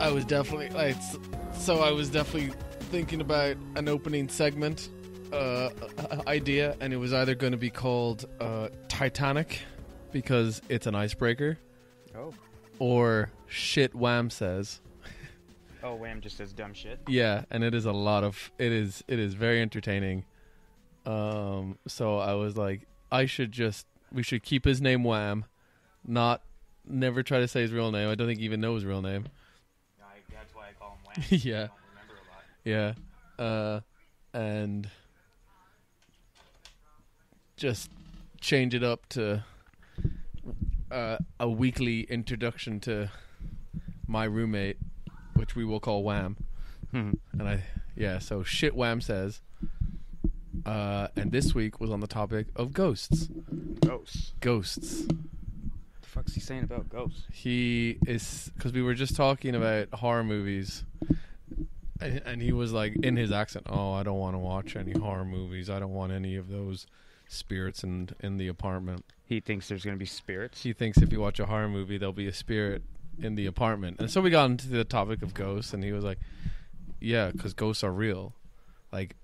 I was definitely thinking about an opening segment idea, and it was either going to be called Titanic because it's an icebreaker, or Shit Wham Says. Oh, Wham just says dumb shit. Yeah, and it is it is very entertaining. So I was like, we should keep his name Wham, never try to say his real name. I don't think he even knows his real name. That's why I call him Wham. Yeah. I don't remember a lot. Yeah. And just change it up to a weekly introduction to my roommate, which we will call Wham. And so Shit Wham Says. And this week was on the topic of ghosts. Ghosts. What the fuck's he saying about ghosts? He is, because we were just talking about horror movies, and he was like, in his accent, oh, I don't want to watch any horror movies. I don't want any of those spirits in the apartment. He thinks there's going to be spirits? He thinks if you watch a horror movie, there'll be a spirit in the apartment. And so we got into the topic of ghosts, and he was like, yeah, because ghosts are real. Like,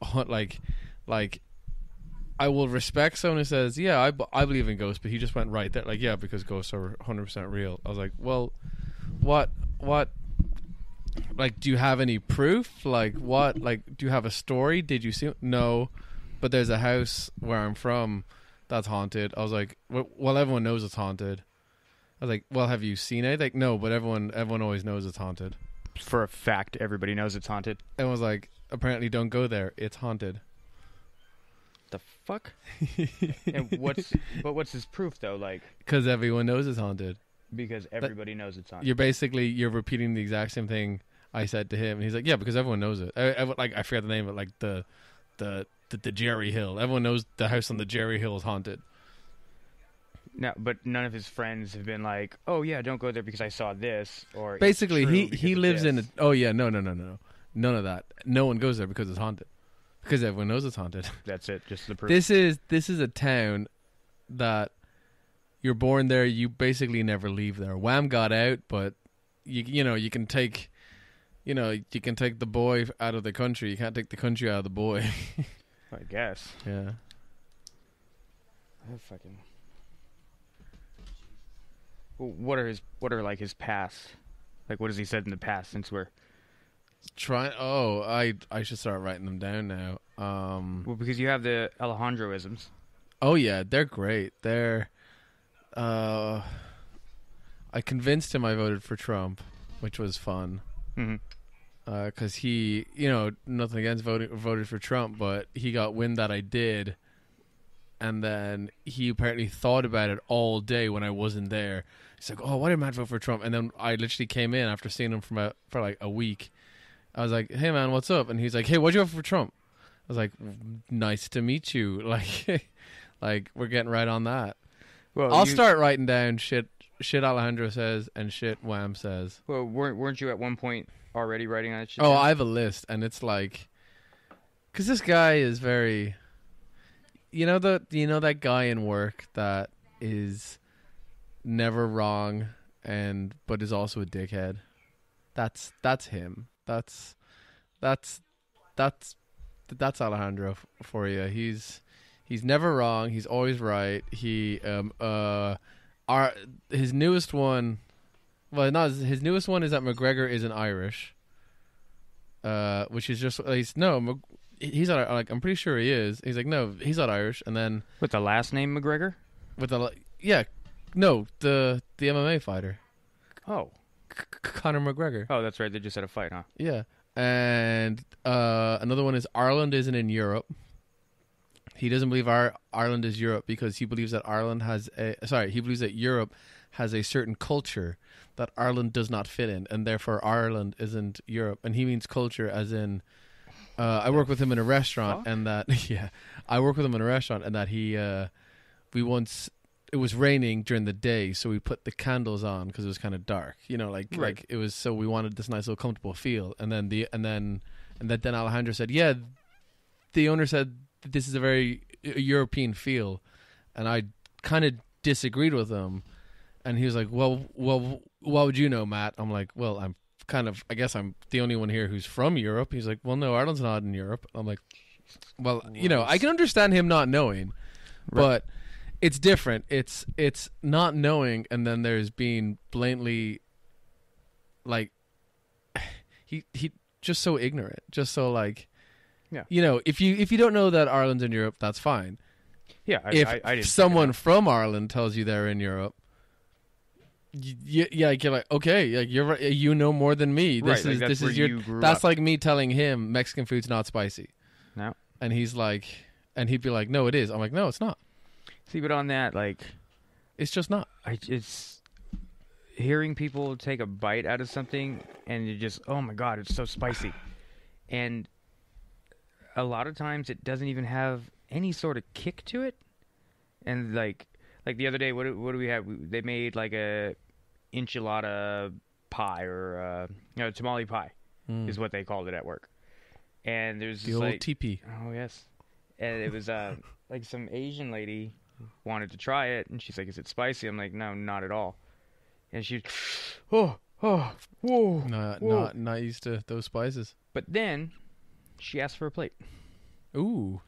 I will respect someone who says, yeah, I believe in ghosts, but he just went right there. Like, yeah, because ghosts are 100% real. I was like, well, what, like, do you have any proof? Like, what, like, do you have a story? Did you see? No, but there's a house where I'm from that's haunted. I was like, well, everyone knows it's haunted. I was like, well, have you seen it? Like, no, but everyone always knows it's haunted. For a fact, everybody knows it's haunted. And was like, apparently don't go there. It's haunted. The fuck? And what's his proof though? Like, because everyone knows it's haunted. Because everybody knows it's haunted. You're repeating the exact same thing I said to him, and he's like, yeah, because everyone knows it. I forget the name of it, like the Jerry Hill. Everyone knows the house on the Jerry Hill is haunted. No, but none of his friends have been like, oh yeah, don't go there because I saw this. Or basically, he lives in. Oh yeah, no, none of that. No one goes there because it's haunted. Because everyone knows it's haunted. That's it. Just the proof. This is a town that you're born there. You basically never leave there. Wham got out, but you can take the boy out of the country. You can't take the country out of the boy. I guess. Yeah. What are like his past? Like, what has he said in the past since we're I should start writing them down now. Well, because you have the Alejandroisms. Oh yeah, they're great. I convinced him I voted for Trump, which was fun. Because he, nothing against voted for Trump, but he got wind that I did, and then he apparently thought about it all day when I wasn't there. He's like, "Oh, why did Matt vote for Trump?" And then I literally came in after seeing him for like a week. I was like, "Hey man, what's up?" And he's like, "Hey, why'd you vote for Trump?" I was like, "Nice to meet you." Like we're getting right on that. Well, I'll start writing down shit Alejandro says and shit Wham says. Well, weren't you at one point already writing on it? Shit oh, down? I have a list, and it's like, because this guy is very, that guy in work that is never wrong but is also a dickhead. That's him. That's Alejandro for you. He's never wrong. He's always right. His newest one. Well, not his newest one is that McGregor isn't Irish. Which is just he's not. Like, I'm pretty sure he is. He's like, no, he's not Irish. And then with the last name McGregor. The MMA fighter. Oh, Conor McGregor. Oh, that's right. They just had a fight, huh? Yeah. And another one is Ireland isn't in Europe. He doesn't believe Ireland is Europe because he believes that he believes that Europe has a certain culture that Ireland does not fit in, and therefore Ireland isn't Europe. And he means culture as in, I work with him in a restaurant, and that I work with him in a restaurant, and that it was raining during the day, so we put the candles on because it was kind of dark, like it was. So we wanted this nice little comfortable feel, and then Alejandro said, yeah, the owner said this is a very European feel, and I kind of disagreed with him, and he was like, well, what would you know, Matt? I'm like, well, I'm I guess I'm the only one here who's from Europe. He's like, well, no, Ireland's not in Europe. I'm like, well, I can understand him not knowing, but it's different. It's not knowing, and then there's being blatantly, like, he just so ignorant, just so like, if you don't know that Ireland's in Europe, that's fine. Yeah, if someone from Ireland tells you they're in Europe, you're like, okay, like you're right, you know more than me. This is your. That's like me telling him Mexican food's not spicy. No, and he's like, and he'd be like, no, it is. I'm like, no, it's not. See, but on that, like, it's just not. It's hearing people take a bite out of something and you just, oh my god, it's so spicy, and a lot of times it doesn't even have any sort of kick to it, and like the other day, what do we have? They made like a enchilada pie or tamale pie is what they called it at work, and there's the old teepee. Oh yes, and it was like some Asian lady wanted to try it, and she's like, "Is it spicy?" I'm like, "No, not at all," and she, whoa. Not used to those spices. But then she asked for a plate. Ooh.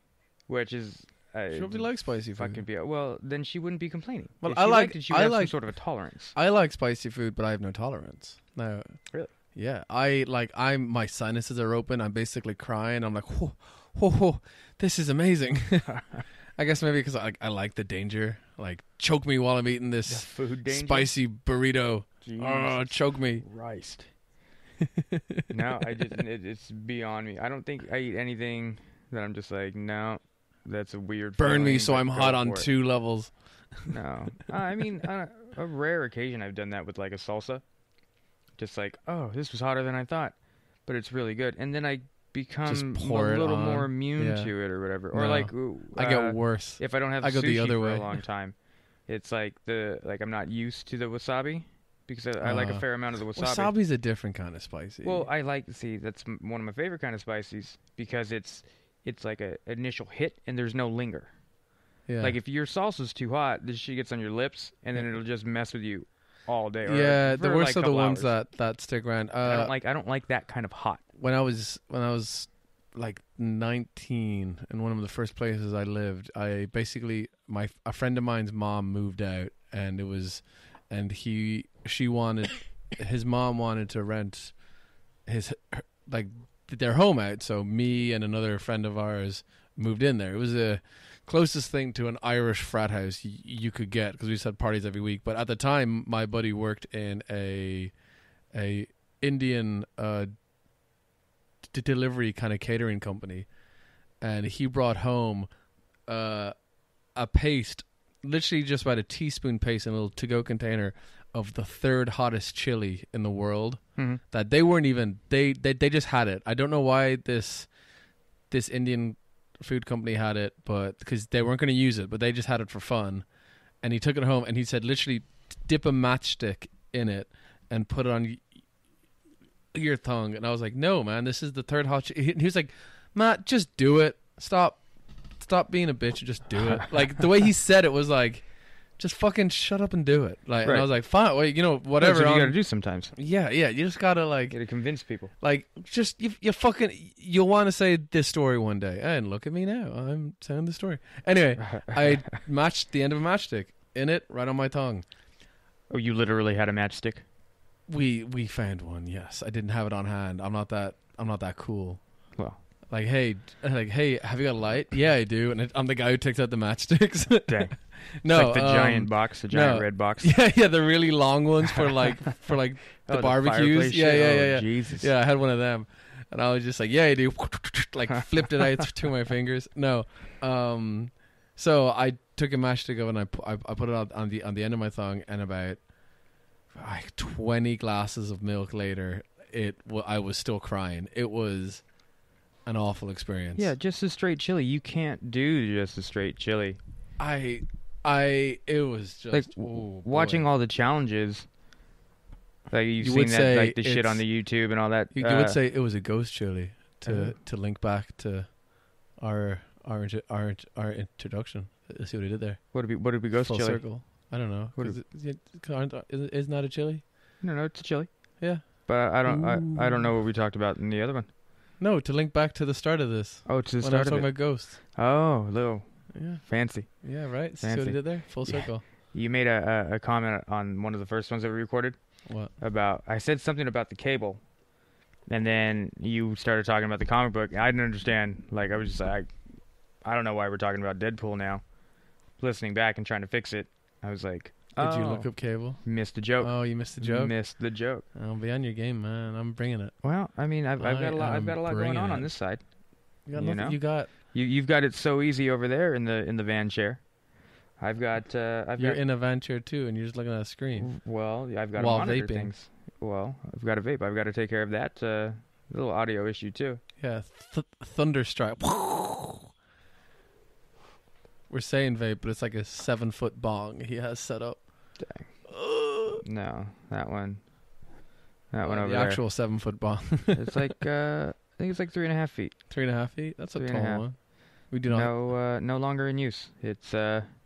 Which is... she probably likes spicy food. Well, then she wouldn't be complaining. Well, She would have some sort of a tolerance. I like spicy food, but I have no tolerance. No. Really? Yeah. My sinuses are open. I'm basically crying. I'm like, whoa, this is amazing. I guess maybe because I like the danger. Like, choke me while I'm eating this food danger? Spicy burrito. Oh, choke me. Christ. No, it's beyond me. I don't think I eat anything that I'm just like, no, that's a weird burn feeling, me so I'm hot on 2 levels. No. I mean, on a rare occasion I've done that with like a salsa. Just like, oh, this was hotter than I thought. But it's really good. And then I become a little more immune to it or whatever. Or like... I get worse. If I don't have sushi the other way for a long time, it's like I'm not used to the wasabi. Because I like a fair amount of the wasabi. Wasabi's a different kind of spicy. Well, that's one of my favorite kind of spices because it's like a initial hit and there's no linger. Yeah. Like if your salsa's too hot, this shit gets on your lips and then it'll just mess with you all day. Yeah, the worst are the ones that stick around. I don't like that kind of hot. When I was like 19 in one of the first places I lived, I basically a friend of mine's mom moved out his mom wanted to rent their home out, so me and another friend of ours moved in there. It was the closest thing to an Irish frat house you could get because we just had parties every week. But at the time, my buddy worked in a Indian delivery kind of catering company, and he brought home a paste, literally just about a teaspoon paste in a little to-go container of the 3rd hottest chili in the world. Mm-hmm. That they weren't even they just had it. I don't know why this Indian food company had it, but because they weren't going to use it, but they just had it for fun. And he took it home and he said, literally dip a matchstick in it and put it on your tongue. And I was like, no, man, this is the 3rd hot chili. He was like, Matt, just do it. Stop being a bitch and just do it. Like the way he said it was like, just fucking shut up and do it. Like, right. And I was like, fine, well, whatever. That's what you gotta do sometimes. Yeah, you just gotta gotta convince people. Like, just you'll want to say this story one day, and look at me now, I'm saying the story. Anyway, I matched the end of a matchstick in it right on my tongue. Oh, you literally had a matchstick? We found one. Yes, I didn't have it on hand. I'm not that cool. Well. Like, hey, have you got a light? Yeah, I do. And I'm the guy who takes out the matchsticks. Dang. No, it's like the giant box, the giant red box. Yeah, the really long ones for the barbecues. Yeah. Jesus. Yeah, I had one of them, and I was just like, yeah, I do. Like flipped it out through my fingers. No, so I took a matchstick and I put it on the end of my tongue, and about 20 glasses of milk later, I was still crying. It was an awful experience. Yeah, just a straight chili. You can't do just a straight chili. It was just like watching all the challenges. Like you've seen that, like the shit on the YouTube and all that. You would say it was a ghost chili to link back to our introduction. See what he did there. What did we ghost Full chili? Circle. I don't know. Isn't that a chili? No, it's a chili. Yeah. but I don't know what we talked about in the other one. No, to link back to the start of this. Oh, to the when start I was of talking it. about ghosts. Oh, little Yeah. fancy. Yeah, right. See Fancy. what he did there? Full circle. You made a comment on one of the first ones that we recorded. What? I said something about the cable, and then you started talking about the comic book. I didn't understand. Like, I was just like, I don't know why we're talking about Deadpool now. Listening back and trying to fix it, I was like, Did you look up cable? Missed the joke. Oh, you missed the joke? Missed the joke. I'll be on your game, man. I'm bringing it. Well, I mean, I've got a lot going on this side. You got You've got it so easy over there in the van chair. You're in a van chair too, and you're just looking at a screen. Well, I've got while to monitor vaping. things. Well, I've got a vape. I've got to take care of that little audio issue too. Yeah, thunderstrike. We're saying vape, but it's like a 7-foot bong he has set up. Dang. No, that one over the there. actual 7-foot bong. It's like I think it's like 3.5 feet. 3.5 feet. That's a tall 3.5. one. We do not. No longer in use. It's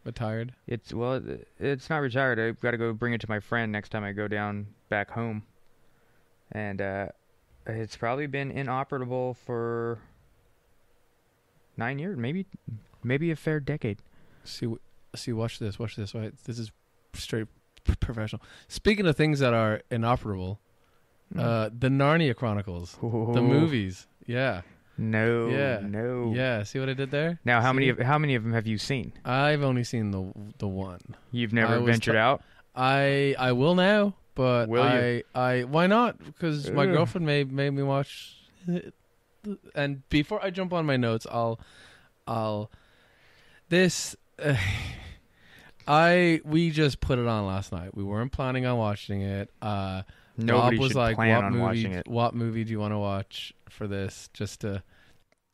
retired. It's not retired. I've got to go bring it to my friend next time I go down back home. And it's probably been inoperable for 9 years, maybe a fair decade. See, watch this. Right, this is straight professional. Speaking of things that are inoperable, the Narnia Chronicles, the movies. Yeah. No. Yeah. See what I did there? Now, how many of them have you seen? I've only seen the one. You've never ventured out? I will now, but will you? Why not? Because my girlfriend made me watch it. And before I jump on my notes, we just put it on last night. We weren't planning on watching it. Nobody Rob was should like, plan on watching it. What movie do you want to watch for this?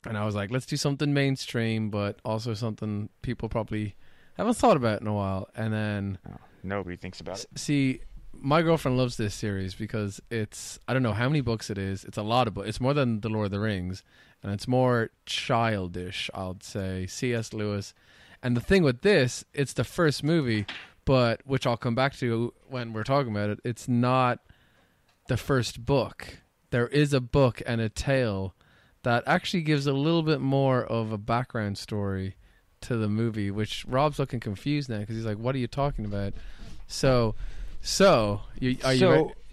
And I was like, let's do something mainstream, but also something people probably haven't thought about in a while. And then nobody thinks about it. See, my girlfriend loves this series because I don't know how many books it is. It's a lot of books. It's more than The Lord of the Rings, and it's more childish, I'd say. C.S. Lewis. And the thing with this, it's the first movie, but which I'll come back to when we're talking about it. It's not the first book. There is a book and a tale that actually gives a little bit more of a background story to the movie, which Rob's looking confused now because he's like, what are you talking about? So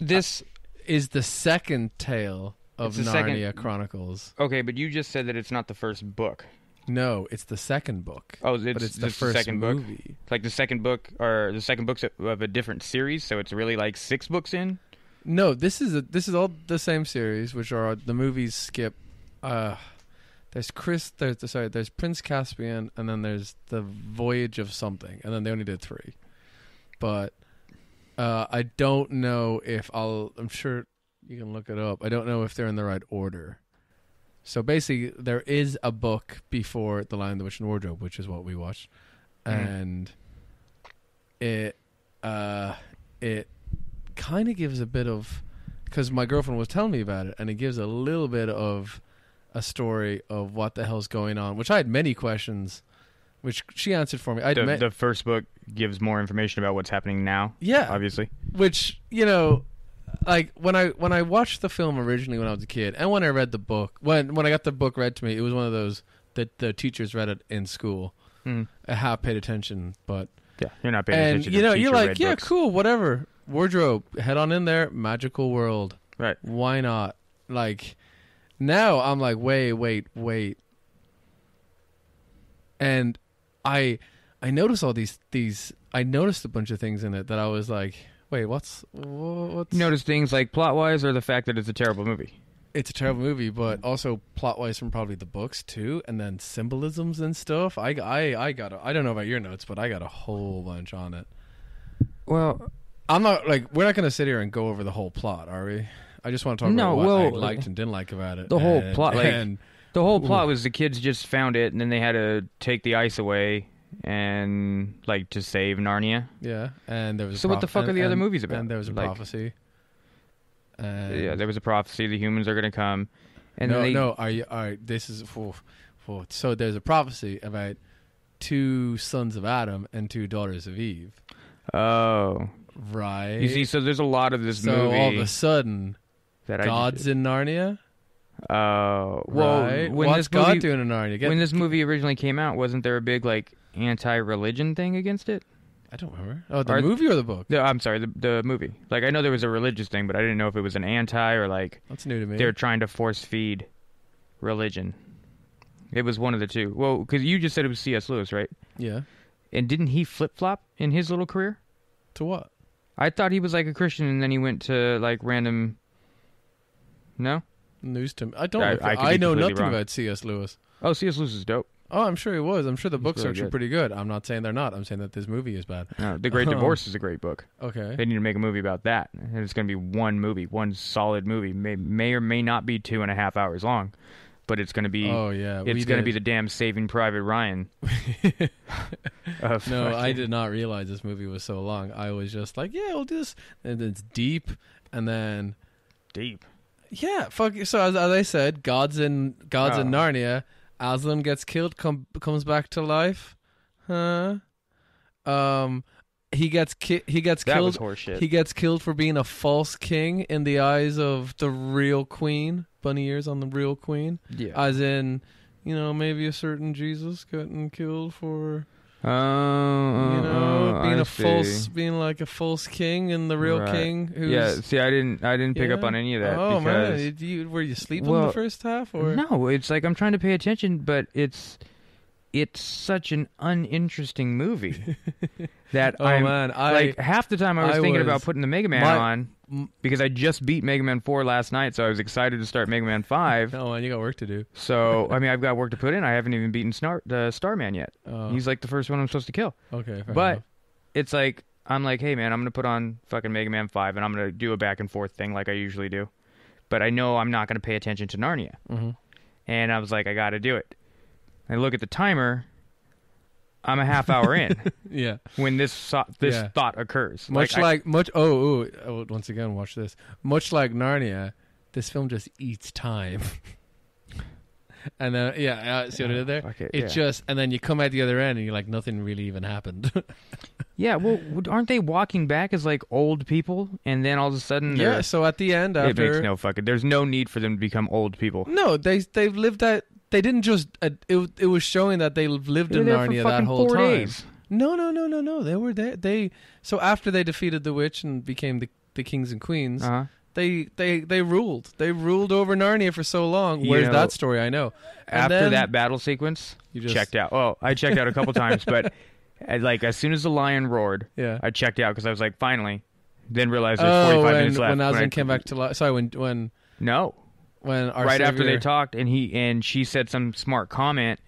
this is the second tale of Narnia Chronicles. Okay, but you just said that it's not the first book. No, it's the second book. Oh, it's the first second movie. Book? Like the second book, or the second book's of a different series, so it's really like 6 books in? No, this is all the same series, which are the movies skip. There's Prince Caspian, and then there's the Voyage of something, and then they only did 3. But I don't know if I'm sure you can look it up. I don't know if they're in the right order. So basically, there is a book before The Lion, the Witch, and Wardrobe, which is what we watched, and it kind of gives a bit of, because my girlfriend was telling me about it, and it gives a little bit of a story of what the hell's going on, which I had many questions, which she answered for me. The first book gives more information about what's happening now. Yeah, obviously. Which, like when I watched the film originally when I was a kid, and when I read the book, when I got the book read to me, it was one of those that the teachers read it in school. I have paid attention, but yeah, you're not paying attention. And you're like, yeah, books. cool, whatever. Wardrobe, head on in there, magical world. Right? Why not? Like now, I'm like, wait, and I noticed all these. I noticed a bunch of things in it that I was like, wait, what's? You notice things like plot-wise, or the fact that it's a terrible movie? It's a terrible movie, but also plot-wise from probably the books too, and then symbolisms and stuff. I don't know about your notes, but I got a whole bunch on it. Well, I'm not like, we're not going to sit here and go over the whole plot, are we? I just want to talk about what I liked and didn't like about it. The whole plot, the whole plot was the kids just found it, and then they had to take the ice away and to save Narnia. Yeah, and there was. So what the fuck are the other movies about? And there was a prophecy. Yeah, there was a prophecy. The humans are going to come. And this is so there's a prophecy about 2 sons of Adam and 2 daughters of Eve. Oh, right. You see, so there's a lot of this movie. So all of a sudden, that Gods in Narnia? Well, right. What's God doing in Narnia? When this movie originally came out, wasn't there a big like anti-religion thing against it? I don't remember. Oh, the movie or the book? I'm sorry, the movie. Like, I know there was a religious thing, but I didn't know if it was an anti or like... That's new to me. They're trying to force-feed religion. It was one of the two. Well, because you just said it was C.S. Lewis, right? Yeah. And didn't he flip-flop in his little career? To what? I thought he was like a Christian, and then he went to like random... No? News to me. I know nothing about C.S. Lewis. Oh, C.S. Lewis is dope. Oh, I'm sure he was. I'm sure the books really are actually pretty good. I'm not saying they're not. I'm saying that this movie is bad. No, The Great Divorce is a great book. Okay. They need to make a movie about that. And it's going to be one movie, one solid movie. May or may not be 2.5 hours long, but it's going to be... Oh, yeah. It's going to be the damn Saving Private Ryan. No, I did not realize this movie was so long. I was just like, yeah, we'll do this. And it's deep. And then... Deep? Yeah. Fuck. So as I said, Gods in Narnia... Aslan gets killed, comes back to life. Huh? He gets killed. That was horseshit. He gets killed for being a false king in the eyes of the real queen. Bunny ears on the real queen. Yeah. As in, maybe a certain Jesus getting killed for being like a false king and the real king who's... Yeah, see, I didn't pick up on any of that. Oh, because... man, were you sleeping in the first half? Or no, it's like I'm trying to pay attention, but it's such an uninteresting movie that half the time I was thinking about putting the Mega Man on because I just beat Mega Man 4 last night, so I was excited to start Mega Man 5. Oh, and you got work to do. So, I mean, I've got work to put in. I haven't even beaten Starman yet. Oh. He's like the first one I'm supposed to kill. Okay, fair but enough. It's like, I'm like, hey man, I'm going to put on fucking Mega Man 5 and I'm going to do a back and forth thing like I usually do. But I know I'm not going to pay attention to Narnia. Mm-hmm. And I was like, I got to do it. I look at the timer. I'm a half hour in. Yeah. When this thought occurs. Once again, watch this. Much like Narnia, this film just eats time. And then, see what I did there? And then you come out the other end and you're like, nothing really even happened. Yeah, well, aren't they walking back as like old people? And then all of a sudden, so at the end, it makes no fucking. There's no need for them to become old people. No, they've lived that. They didn't just. It was showing that they lived in Narnia that whole 4 time. Days. No. They were there. So after they defeated the witch and became the kings and queens, they ruled. They ruled over Narnia for so long. Where's that story? I know. And after that battle sequence, you just checked out. Oh, I checked out a couple times, but as soon as the lion roared, I checked out because I was like, finally. Then realized there's 45 minutes left. When Aslan came back to life. Sorry, when no. When our right after they talked and she said some smart comment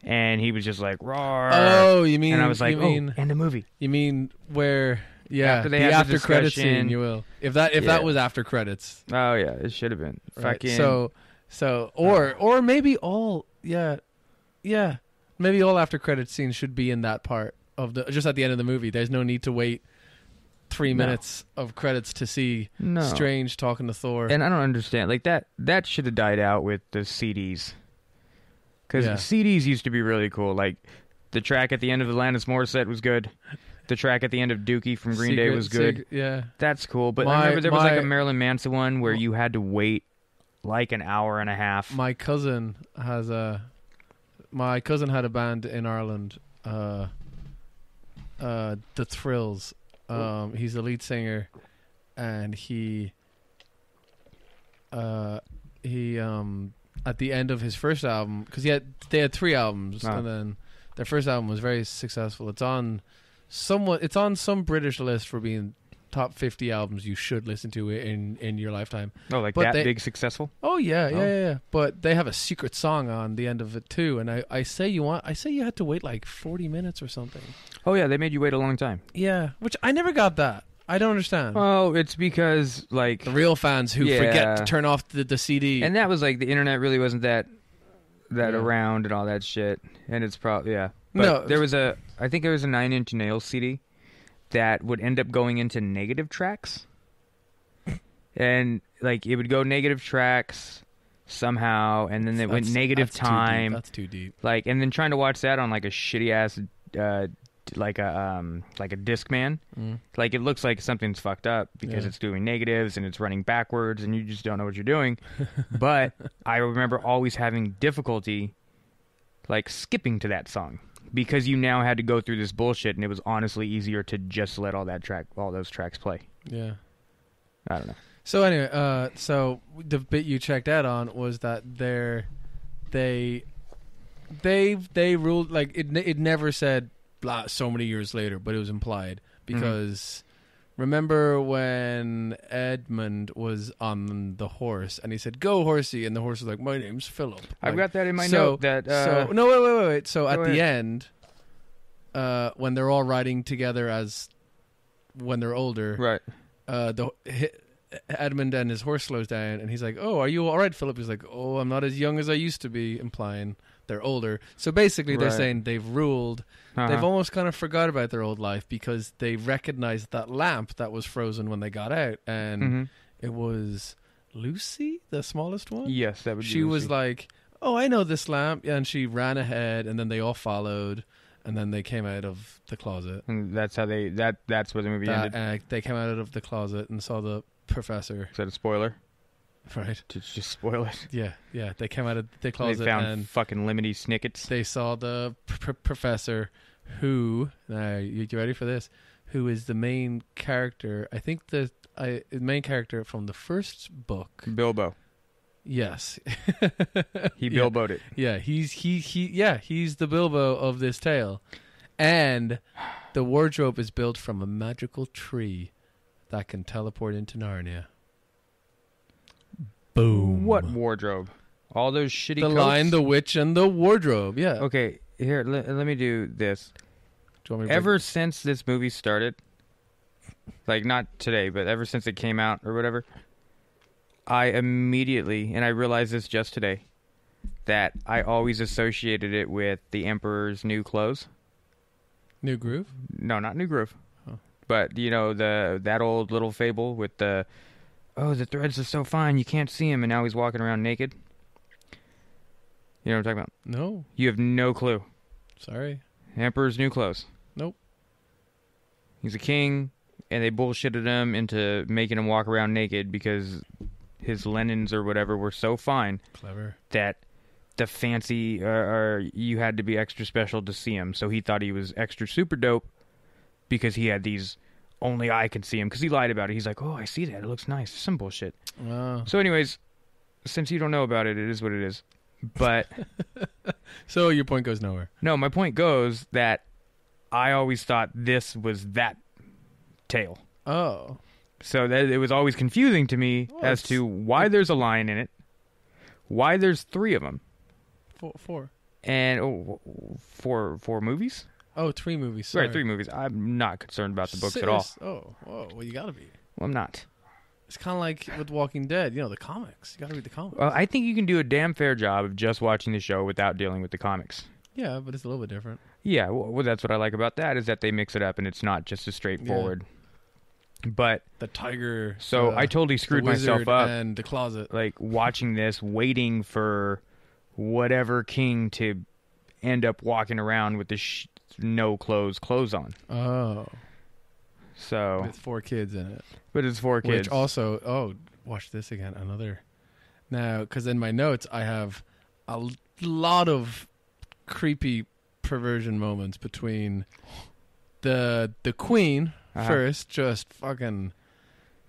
and he was just like roar. Oh, you mean? And I was like, end the movie. You mean where? Yeah, after they the have after credits scene. You will if that was after credits. Oh yeah, it should have been. Right. Or maybe all maybe all after credits scenes should be in that part of just at the end of the movie. There's no need to wait 3 minutes of credits to see Strange talking to Thor. And I don't understand. Like that should have died out with the CDs. Because CDs used to be really cool. Like the track at the end of Alanis Morissette was good. The track at the end of Dookie from Green Day was good. That's cool. But I remember there was like a Marilyn Manson one where you had to wait like an hour and a half. My cousin had a band in Ireland, The Thrills. He's the lead singer, and he at the end of his first album, because they had 3 albums, and then their first album was very successful. It's on some British list for being top 50 albums you should listen to in your lifetime. Oh, like but big successful? Oh yeah. But they have a secret song on the end of it too, and I say you had to wait like 40 minutes or something. Oh yeah, they made you wait a long time. Yeah, which I never got that. I don't understand. Oh, it's because like the real fans who forget to turn off the CD. And that was like the internet really wasn't that around and all that shit. And it's probably But there was I think there was a 9 Inch Nails CD that would end up going into negative tracks. And like it would go negative tracks somehow, and then it went negative time. That's too deep. Like, and then trying to watch that on like a shitty ass like a Discman. Like it looks like something's fucked up because it's doing negatives and it's running backwards and you just don't know what you're doing. But I remember always having difficulty like skipping to that song because you now had to go through this bullshit, and it was honestly easier to just let all those tracks play. Yeah. I don't know. So anyway, so the bit you checked out on was that they ruled, like it never said blah so many years later, but it was implied because remember when Edmund was on the horse and he said "Go horsey," and the horse was like, "My name's Philip." I've got that in my note. That no, wait. So at the end, when they're all riding together as when they're older, right? Edmund and his horse slows down, and he's like, "Oh, are you all right, Philip?" He's like, "Oh, I'm not as young as I used to be," implying they're older. So basically, they're saying they've ruled. They've almost kind of forgot about their old life because they recognized that lamp that was frozen when they got out, and it was Lucy, the smallest one. Yes, that would be She Lucy. was like, "Oh, I know this lamp," and she ran ahead, and then they all followed. And then they came out of the closet. And that's how that's where the movie ended. They came out of the closet and saw the professor. Is that a spoiler? Right. Did you just spoil it? Yeah. They came out of the closet. They found and fucking limity snickets. They saw the professor who, now you ready for this, who is the main character, I think the main character from the first book. Bilbo. Yes. He Bilbo'd it. Yeah, he's the Bilbo of this tale. And the wardrobe is built from a magical tree that can teleport into Narnia. Boom. What wardrobe? All those shitty The coats? Lion, the Witch, and the wardrobe, yeah. Okay, here, let me do this. Do you want me to Ever since this movie started, like not today, but ever since it came out or whatever, I immediately, and I realized this just today, that I always associated it with the Emperor's New Clothes. New Groove? No, not New Groove. Oh. But, you know, that old little fable with the threads are so fine, you can't see him, and now he's walking around naked. You know what I'm talking about? No. You have no clue. Sorry. Emperor's New Clothes. Nope. He's a king, and they bullshitted him into making him walk around naked because his linens or whatever were so fine. Clever. That the fancy, or you had to be extra special to see him. So he thought he was extra super dope because he had these, only I can see him. Because he lied about it. He's like, oh, I see that. It looks nice. Some bullshit. Wow. So anyways, since you don't know about it, it is what it is. But so your point goes nowhere. No, my point goes that I always thought this was that tale. Oh. So that it was always confusing to me as to why there's a lion in it, why there's 3 of them. Four. And four movies? Oh, 3 movies. Sorry. Right, 3 movies. I'm not concerned about the books at all. Oh, whoa. Well, you got to be. Well, I'm not. It's kind of like with Walking Dead, you know, the comics. You got to read the comics. Well, I think you can do a damn fair job of just watching the show without dealing with the comics. Yeah, but it's a little bit different. Yeah, well, that's what I like about that, is that they mix it up and it's not just as straightforward. Yeah. But the tiger. So I totally screwed myself up. And the closet. Like watching this, waiting for whatever king to end up walking around with the no clothes on. Oh. So with 4 kids in it. But it's 4 kids. Which also, watch this again. Now, because in my notes I have a lot of creepy perversion moments between the queen first, just fucking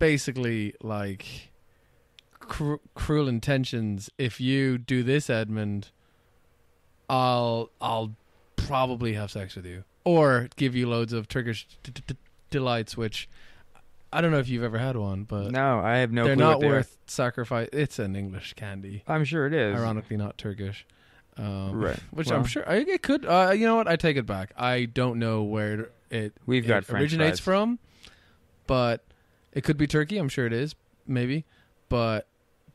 basically like cruel intentions. If you do this, Edmund, I'll probably have sex with you or give you loads of Turkish delights, which I don't know if you've ever had one, but no, I have no. They're clue not worth sacrifice. It's an English candy. I'm sure it is. Ironically, not Turkish. Right. Which I'm sure it could. You know what? I take it back. I don't know where it originates from, but it could be Turkey. I'm sure it is. Maybe, but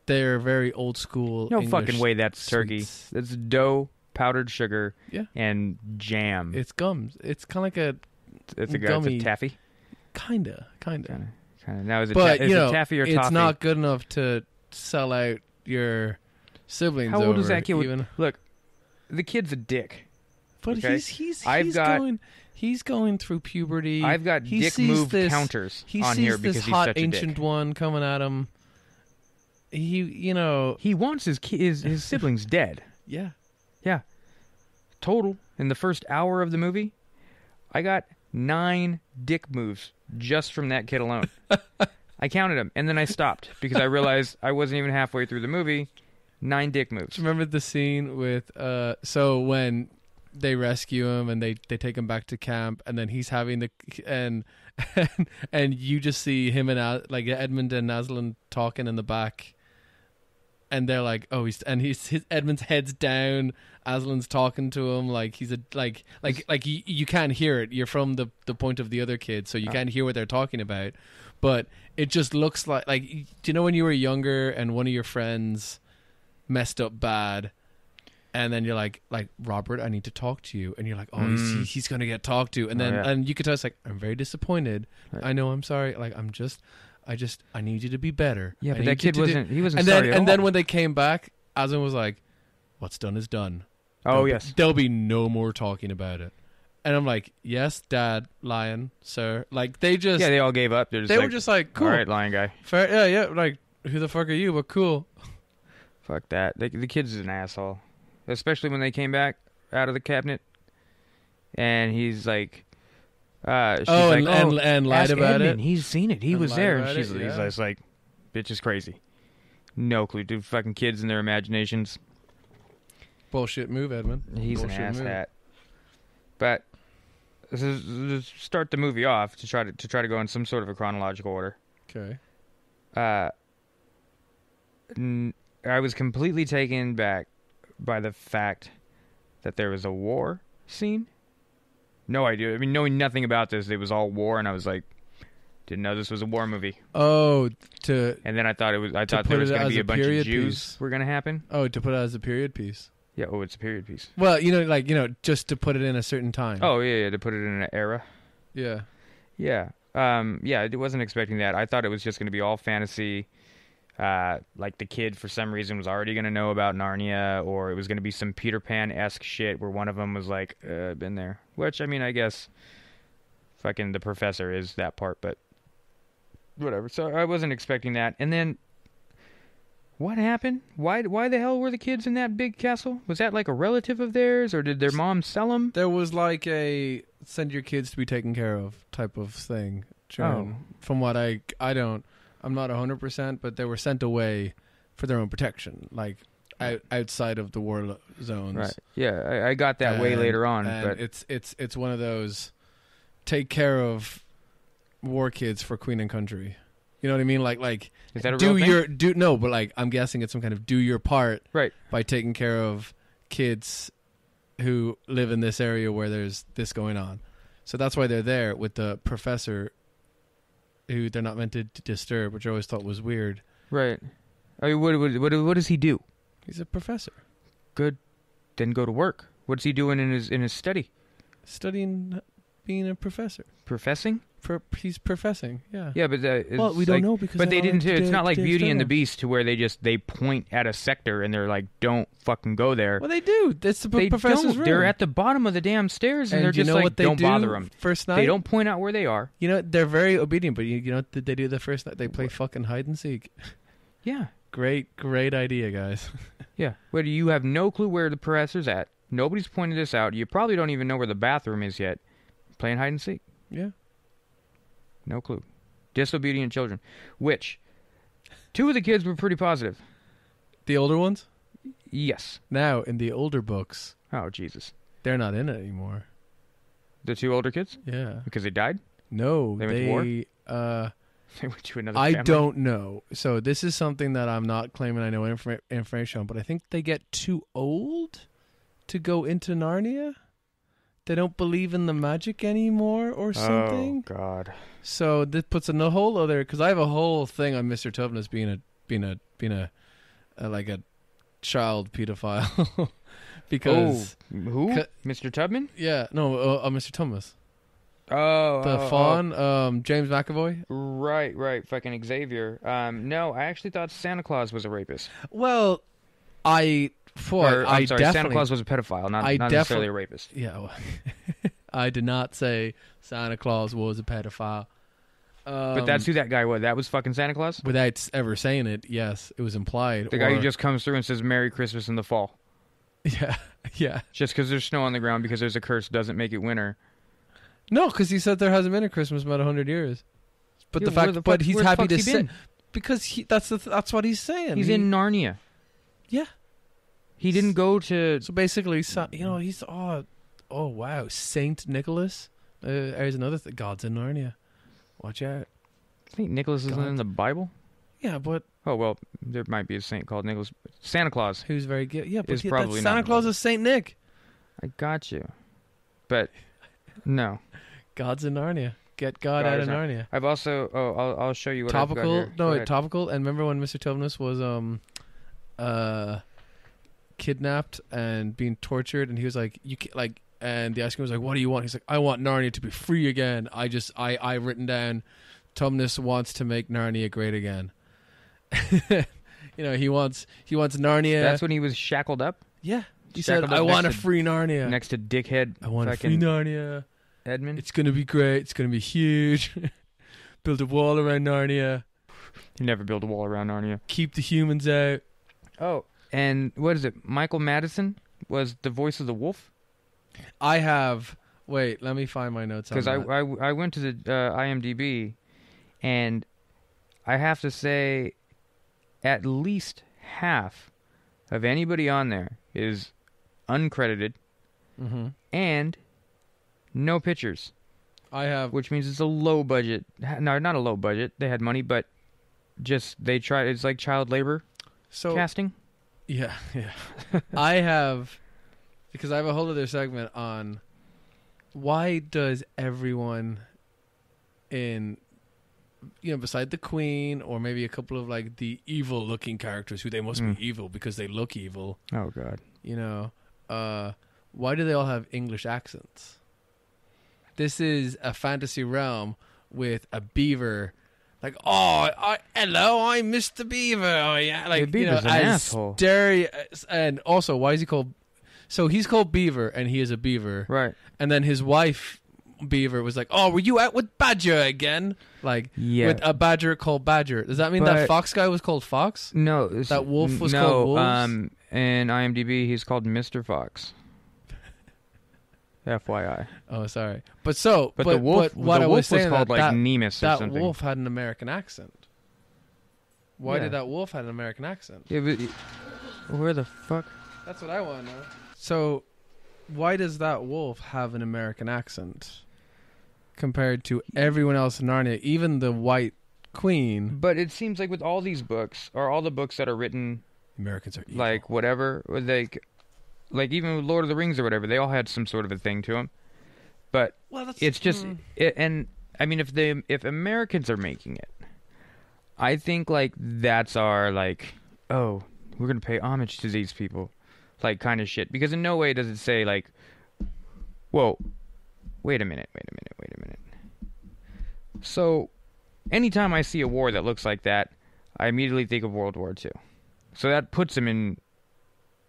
they're very old school. No English fucking way. That's sweets. Turkey. It's dough, powdered sugar, and jam. It's gums. It's kind of like a. It's a gummy. It's a taffy. Kinda. Now is it? But is it taffy or toffee? It's not good enough to sell out your siblings. How old is that kid? Even. Look, the kid's a dick. But okay? he's going. He's going through puberty. I've got dick move counters on here because he's hot such a ancient dick. one coming at him. He wants his siblings dead. Yeah. Yeah. Total in the first hour of the movie, I got 9 dick moves just from that kid alone. I counted them, and then I stopped because I realized I wasn't even halfway through the movie. 9 dick moves. Remember the scene with so when they rescue him and they take him back to camp, and then he's having the and you just see him and like Edmund and Aslan talking in the back, and they're like, oh, his Edmund's head's down, Aslan's talking to him like he's you can't hear it. You're from the point of the other kid, so you can't hear what they're talking about, but it just looks like do you know when you were younger and one of your friends messed up bad, and then you're like Robert, I need to talk to you, and you're like, oh, he's gonna get talked to, and then and you could tell it's like, I'm very disappointed. Right. I know, I'm sorry. Like I need you to be better. Yeah, but that kid wasn't. He wasn't and sorry then at all. And then when they came back, Aslan was like, what's done is done. Yes. There'll be no more talking about it. And I'm like, yes, Dad, Lion, sir. Like they all gave up. They were just like, cool, all right, Lion guy. Fair, yeah. Like, who the fuck are you? But cool. Fuck that. The kid's an asshole. Especially when they came back out of the cabinet. And he's like... and lied about Edmund. it. He's seen it. He was there. And he's just like, bitch is crazy. No clue. Dude, fucking kids and their imaginations. Bullshit move, Edmund. He's Bullshit an move. asshat. But to start the movie off, to try to go in some sort of a chronological order. Okay. I was completely taken back by the fact that there was a war scene. No idea. I mean, knowing nothing about this, it was all war, and I was like, didn't know this was a war movie. Oh, and then I thought there was going to be a bunch of Jews were going to happen. Oh, to put it as a period piece. Yeah. Oh, it's a period piece. Well, just to put it in a certain time. Oh yeah, to put it in an era. Yeah. Yeah. I wasn't expecting that. I thought it was just going to be all fantasy. Like the kid for some reason was already going to know about Narnia, or it was going to be some Peter Pan-esque shit where one of them was like, been there. Which, I mean, I guess fucking the professor is that part, but whatever. So I wasn't expecting that. And then what happened? Why the hell were the kids in that big castle? Was that like a relative of theirs, or did their mom sell them? There was like a send your kids to be taken care of type of thing. From what I'm not 100%, but they were sent away for their own protection, like outside of the war zones. Right. Yeah, I got that way later on. And but it's one of those take care of war kids for Queen and Country. You know what I mean? Like is that a real thing? No, but like I'm guessing it's some kind of do your part right by taking care of kids who live in this area where there's this going on. So that's why they're there with the professor, who they're not meant to disturb, which I always thought was weird. Right. I mean, what does he do? He's a professor. Good. Then go to work. What's he doing in his study? Studying being a professor. Professing? He's professing, yeah. Yeah, but we don't know because. But they didn't. It's not like Beauty and the Beast, to where they point at a sector and they're like, "Don't fucking go there." Well, they do. That's the professor's room. They're at the bottom of the damn stairs, and they're just like, "Don't bother them." First night, they don't point out where they are. You know, they're very obedient. But you know what they do the first night? They play fucking hide and seek. Yeah. Great idea, guys. Yeah. But you have no clue where the professor's at. Nobody's pointed this out. You probably don't even know where the bathroom is yet. Playing hide and seek. Yeah. No clue. Disobedient children. Which, 2 of the kids were pretty positive. The older ones? Yes. Now, in the older books. Oh, Jesus. They're not in it anymore. The 2 older kids? Yeah. Because they died? No. They went to war? They went to another family? I don't know. So this is something that I'm not claiming I know information on, but I think they get too old to go into Narnia. They don't believe in the magic anymore or something. Oh, God. So this puts in a whole other, because I have a whole thing on Mr. Tubness being a like a child pedophile. Because who? Mr. Tubman? Yeah, no, Mr. Thomas. Oh, the fawn, James McAvoy. Right, fucking Xavier. No, I actually thought Santa Claus was a rapist. Well, Santa Claus was a pedophile, not necessarily a rapist. Yeah, well, I did not say Santa Claus was a pedophile. But that's who that guy was. That was fucking Santa Claus? Without ever saying it, yes, it was implied. The guy who just comes through and says Merry Christmas in the fall. Yeah, yeah. Just because there's snow on the ground because there's a curse doesn't make it winter. No, because he said there hasn't been a Christmas in about 100 years. But Yeah, but he's happy to say... been? Because that's what he's saying. He's in Narnia. Yeah. He didn't go to... So basically, he's... Oh, wow. Saint Nicholas? There's another thing. God's in Narnia. Watch out. Saint Nicholas isn't in the Bible? Yeah, but... Oh, well, there might be a saint called Nicholas. Santa Claus. Who's very good. Yeah, but probably Santa Claus is Saint Nick. I got you. But, no. God's in Narnia. Get God out of Narnia. I've also... Oh, I'll show you what topical, I've got here. Topical. And remember when Mr. Tovnus was kidnapped and being tortured, and he was like, "You can't, like," and the ice cream was like, "What do you want?" He's like, "I want Narnia to be free again." I written down, Tumnus wants to make Narnia great again. He wants Narnia. That's when he was shackled up? Yeah. He said, "I want a free Narnia." Next to dickhead. I want a free Narnia. Edmund. It's going to be great. It's going to be huge. Build a wall around Narnia. You never build a wall around Narnia. Keep the humans out. Oh, and what is it? Michael Madison was the voice of the wolf? I have... Wait, let me find my notes on that. Because I went to the IMDb, and I have to say at least half of anybody on there is uncredited and no pictures. I have... Which means it's a low budget. No, not a low budget. They had money, but just they tried... It's like child labor casting. Yeah. I have... Because I have a whole other segment on why does everyone in... beside the Queen or maybe a couple of like the evil looking characters who they must be evil because they look evil. Oh God. Why do they all have English accents? This is a fantasy realm with a beaver. Like, hello, I'm Mr. Beaver. Oh yeah, like, the beaver's an asshole. And also, why is he called? So he's called Beaver, and he is a beaver, right? And then his wife Beaver was like, "Oh, were you out with Badger again?" Like, with a badger called Badger. Does that mean that Fox guy was called Fox? No, that wolf was called Wolves. In IMDb, he's called Mr. Fox. FYI. Oh, sorry. But the wolf, what I was saying, called like Nemus or something. That wolf had an American accent. Why did that wolf have an American accent? Yeah, but where the fuck? That's what I want to know. So, why does that wolf have an American accent compared to everyone else in Narnia, even the White Queen? But it seems like with all these books, or all the books that are written, Americans are evil. Like whatever, like even with Lord of the Rings or whatever, they all had some sort of a thing to them. But it's just, and I mean, if Americans are making it, I think like that's our like, oh, we're gonna pay homage to these people, like kind of shit. Because in no way does it say like, whoa, wait a minute. So, anytime I see a war that looks like that, I immediately think of World War II. So that puts them in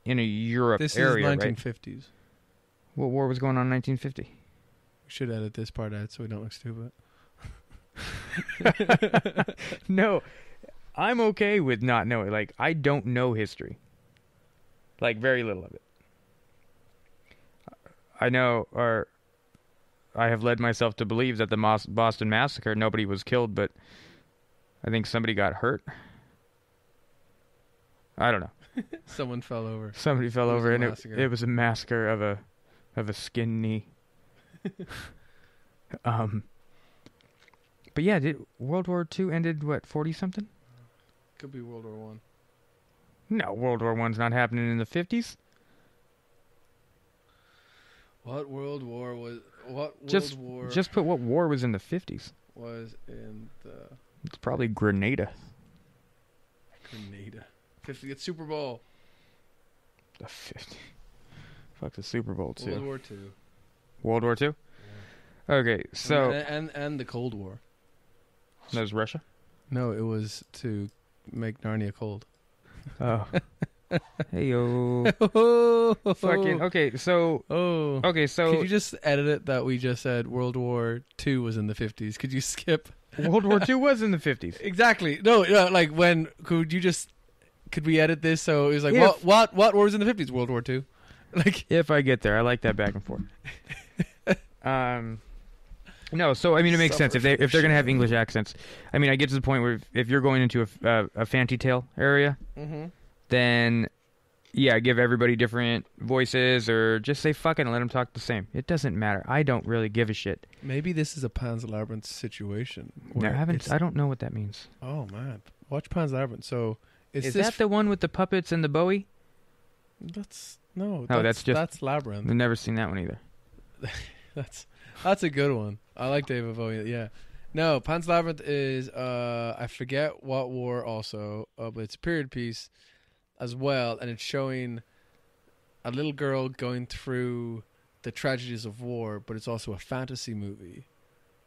a Europe area, right? This is 1950s. What war was going on in 1950? We should edit this part out so we don't look stupid. No, I'm okay with not knowing. Like, I don't know history. Like, very little of it. I know, or I have led myself to believe that the Boston Massacre, nobody was killed, but I think somebody got hurt. I don't know. Someone fell over. Somebody fell over, and it was a massacre of a skin knee. But yeah, World War II ended, what, 40-something? Could be World War One. No, World War One's not happening in the 50s. What world war was... Just put what war was in the 50s. Was in the... It's probably Grenada. 50th Super Bowl. The 50. Fuck the Super Bowl too. World War II. World War II? Yeah. Okay, so... And the Cold War. That was Russia? No, it was to make Narnia cold. Oh. Hey yo. Fucking so Could you just edit it that we just said World War II was in the 50s? Could you skip? World War II was in the 50s. Exactly. No, like when could we edit this so it was like what war was in the 50s? World War II. Like if I get there, I like that back and forth. No, so I mean it makes sense if they're gonna have English accents. I mean I get to the point where if you're going into a fancy tale area, then yeah, give everybody different voices or just say fuck it and let them talk the same. It doesn't matter. I don't really give a shit. Maybe this is a Pan's Labyrinth situation. No, I don't know what that means. Oh man, watch Pan's Labyrinth. So is that the one with the puppets and the Bowie? That's Labyrinth. I've never seen that one either. That's a good one. I like David Bowie. Yeah. No, Pan's Labyrinth is I forget what war also, but it's a period piece as well, and it's showing a little girl going through the tragedies of war, but it's also a fantasy movie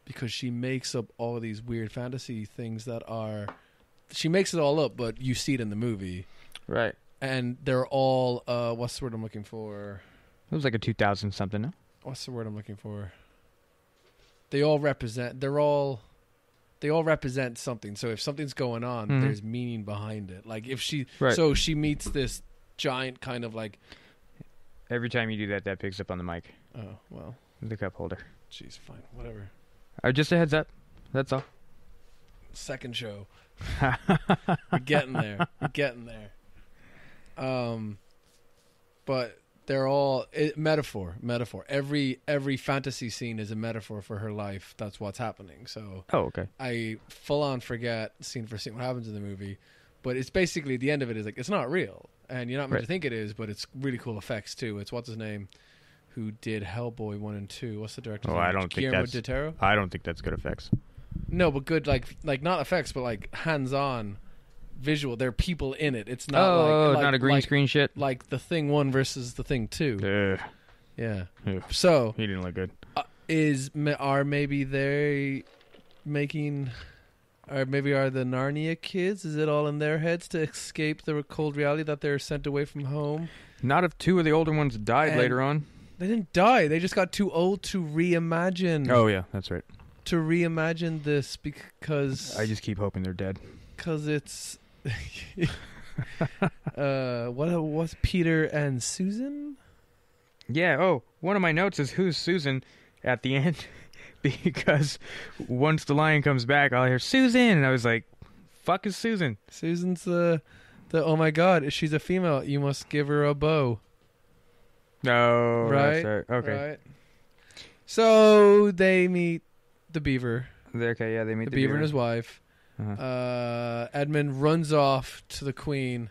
because she makes up all these weird fantasy things she makes it all up, but you see it in the movie. Right. And they're all what's the word I'm looking for? It was like a 2000 something, no? What's the word I'm looking for? They all represent something. So if something's going on, there's meaning behind it. Like if she meets this giant kind of like. Every time you do that picks up on the mic. Oh, well. The cup holder. Jeez, fine. Whatever. Just a heads up. That's all. Second show. We're getting there. But they're all metaphor. Every fantasy scene is a metaphor for her life. That's what's happening. So okay. I full on forget scene for scene what happens in the movie, but it's basically the end of it is like it's not real, and you're not meant to think it is, but it's really cool effects too. It's what's his name, who did Hellboy 1 and 2. What's the director's name? I don't think Guillermo del Toro? I don't think that's good effects. No, but good like not effects, but like hands-on. Visual, there are people in it. It's not not a green screen shit. Like the Thing 1 versus the Thing 2. Yeah. Ugh. So he didn't look good. Maybe they making, or maybe are the Narnia kids? Is it all in their heads to escape the cold reality that they're sent away from home? Not if two of the older ones died later on. They didn't die. They just got too old to reimagine. Oh yeah, that's right. To reimagine this because I just keep hoping they're dead. Because it's. What's Peter and Susan? Yeah. Oh, one of my notes is who's Susan at the end, because once the lion comes back, I'll hear Susan, and I was like, "Fuck is Susan?" Susan's the oh my god, she's a female. You must give her a bow. No, right? That's right. Okay. Right. So they meet the beaver. Okay, yeah, they meet the beaver and his wife. Edmund runs off to the queen,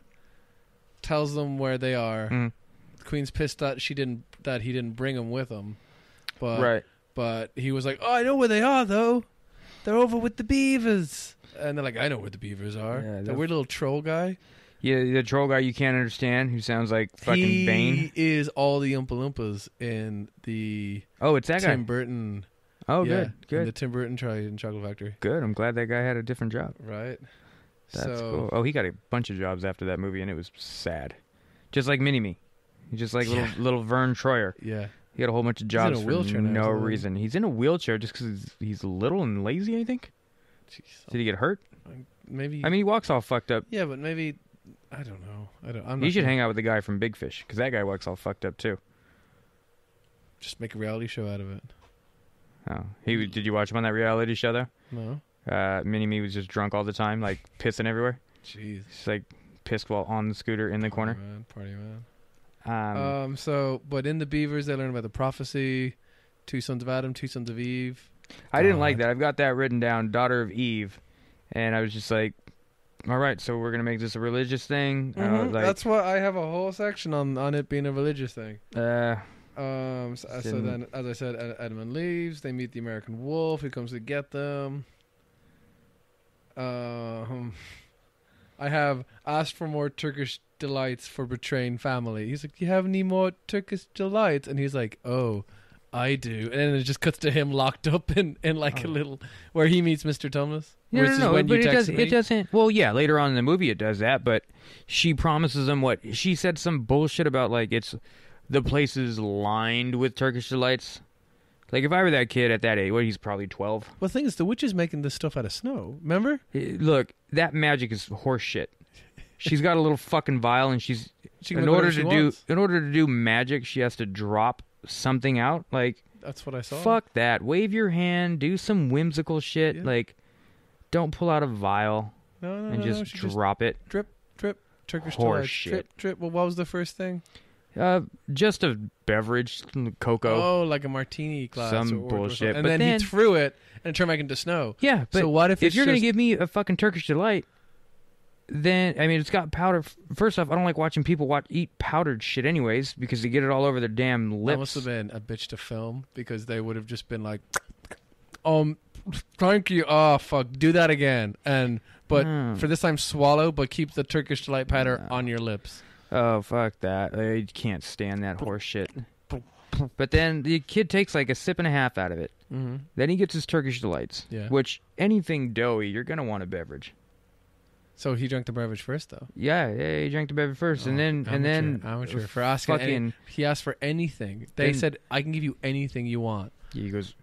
tells them where they are. The queen's pissed that he didn't bring them with him, but he was like, "Oh, I know where they are though. They're over with the beavers." And they're like, "I know where the beavers are." Yeah, the weird little troll guy. Yeah, the troll guy you can't understand who sounds like fucking Bane. He is all the Oompa Loompas in the it's that Tim guy. Burton. Oh, yeah, good. In the Tim Burton Chocolate Factory. Good. I'm glad that guy had a different job. Right. That's cool. Oh, he got a bunch of jobs after that movie, and it was sad. Just like Mini-Me. He's just like little Vern Troyer. Yeah. He had a whole bunch of jobs for no reason. He's in a wheelchair just because he's little and lazy, I think. Jeez. Did he get hurt? Maybe. I mean, he walks all fucked up. Yeah, but maybe... I don't know. You should hang out with the guy from Big Fish, because that guy walks all fucked up, too. Just make a reality show out of it. Oh, did you watch him on that reality show though? No. Mini-Me was just drunk all the time, like pissing everywhere. Jeez. Just like pissed while on the scooter in the corner. Party man. But in the Beavers, they learn about the prophecy, 2 sons of Adam, 2 sons of Eve. I didn't like that. I've got that written down, daughter of Eve, and I was just like, all right, so we're gonna make this a religious thing. That's what I have a whole section on it being a religious thing. So then, as I said, Edmund leaves. They meet the American Wolf, who comes to get them. I have asked for more Turkish delights for betraying family. He's like, "Do you have any more Turkish delights?" And he's like, "Oh, I do. And then it just cuts to him locked up in like a little, where he meets Mr. Thomas. No, but it doesn't. Well, yeah, later on in the movie it does that, but she promises him what? She said some bullshit about, like, the place is lined with Turkish delights. Like, if I were that kid at that age, he's probably 12. Well, the thing is, the witch is making this stuff out of snow. Remember? Look, that magic is horse shit. She's got a little fucking vial, and in order to do magic, she has to drop something out. Like, that's what I saw. Fuck that. Wave your hand, do some whimsical shit. Yeah. Like, don't pull out a vial and just drop it. Drip, drip, Turkish horse delight. Shit. Drip, drip. Well, what was the first thing? Just a beverage, cocoa. Oh, like a martini glass. Some bullshit. And then he threw it and it turned back into snow. Yeah, but so what if you're going to give me a fucking Turkish delight, then, I mean, it's got powder. First off, I don't like watching people eat powdered shit anyways, because they get it all over their damn lips. That must have been a bitch to film, because they would have just been like, thank you. Oh, fuck. Do that again. But for this time, swallow, but keep the Turkish delight powder on your lips. Oh, fuck that. I can't stand that horse shit. But then the kid takes like a sip and a half out of it. Mm-hmm. Then he gets his Turkish delights, which anything doughy, you're going to want a beverage. So he drank the beverage first, though? Yeah, he drank the beverage first. Oh, and then amateur for asking he asked for anything. They said, I can give you anything you want. He goes,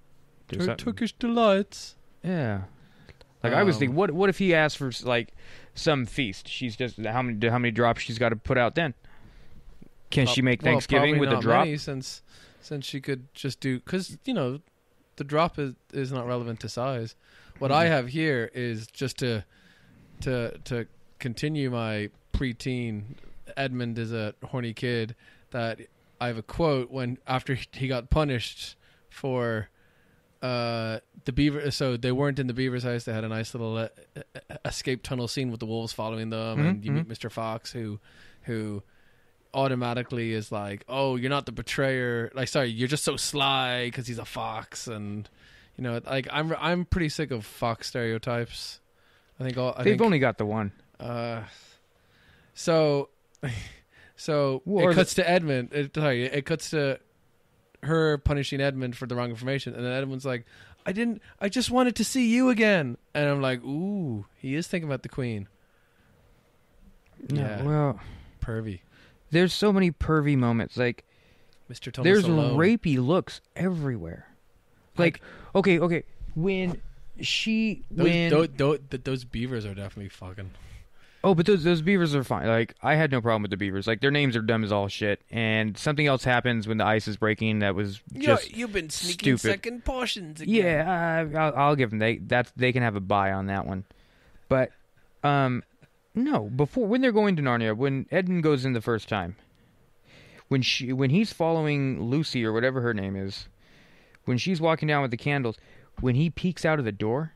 Turkish delights. Yeah. Like, I was thinking, what if he asked for, like, some feast? She's just, how many drops she's got to put out then? Can she make Thanksgiving with the drop? Many, since she could just do, because, the drop is not relevant to size. What I have here is just to continue my preteen. Edmund is a horny kid. That I have a quote after he got punished for the beaver. So they weren't in the beaver's house. They had a nice little escape tunnel scene with the wolves following them, and you meet Mr. Fox, who automatically is like, oh, you're not the betrayer. Like, sorry, you're just so sly because he's a fox. And like, I'm pretty sick of fox stereotypes. They've only got the one. So it cuts to Edmund. It cuts to her punishing Edmund for the wrong information, and then Edmund's like, I just wanted to see you again. And I'm like, ooh, he is thinking about the queen. Yeah, well, pervy. There's so many pervy moments. Like, Mr. Thomas there's alone. Rapey looks everywhere. Like, okay, when those beavers are definitely fucking. Oh, but those beavers are fine. Like, I had no problem with the beavers. Like, their names are dumb as all shit. And something else happens when the ice is breaking that was just you've been sneaking stupid. Second portions again. Yeah, I'll give them. They can have a bye on that one. But no, when they're going to Narnia, when Edmund goes in the first time, when he's following Lucy or whatever her name is, when she's walking down with the candles, when he peeks out of the door,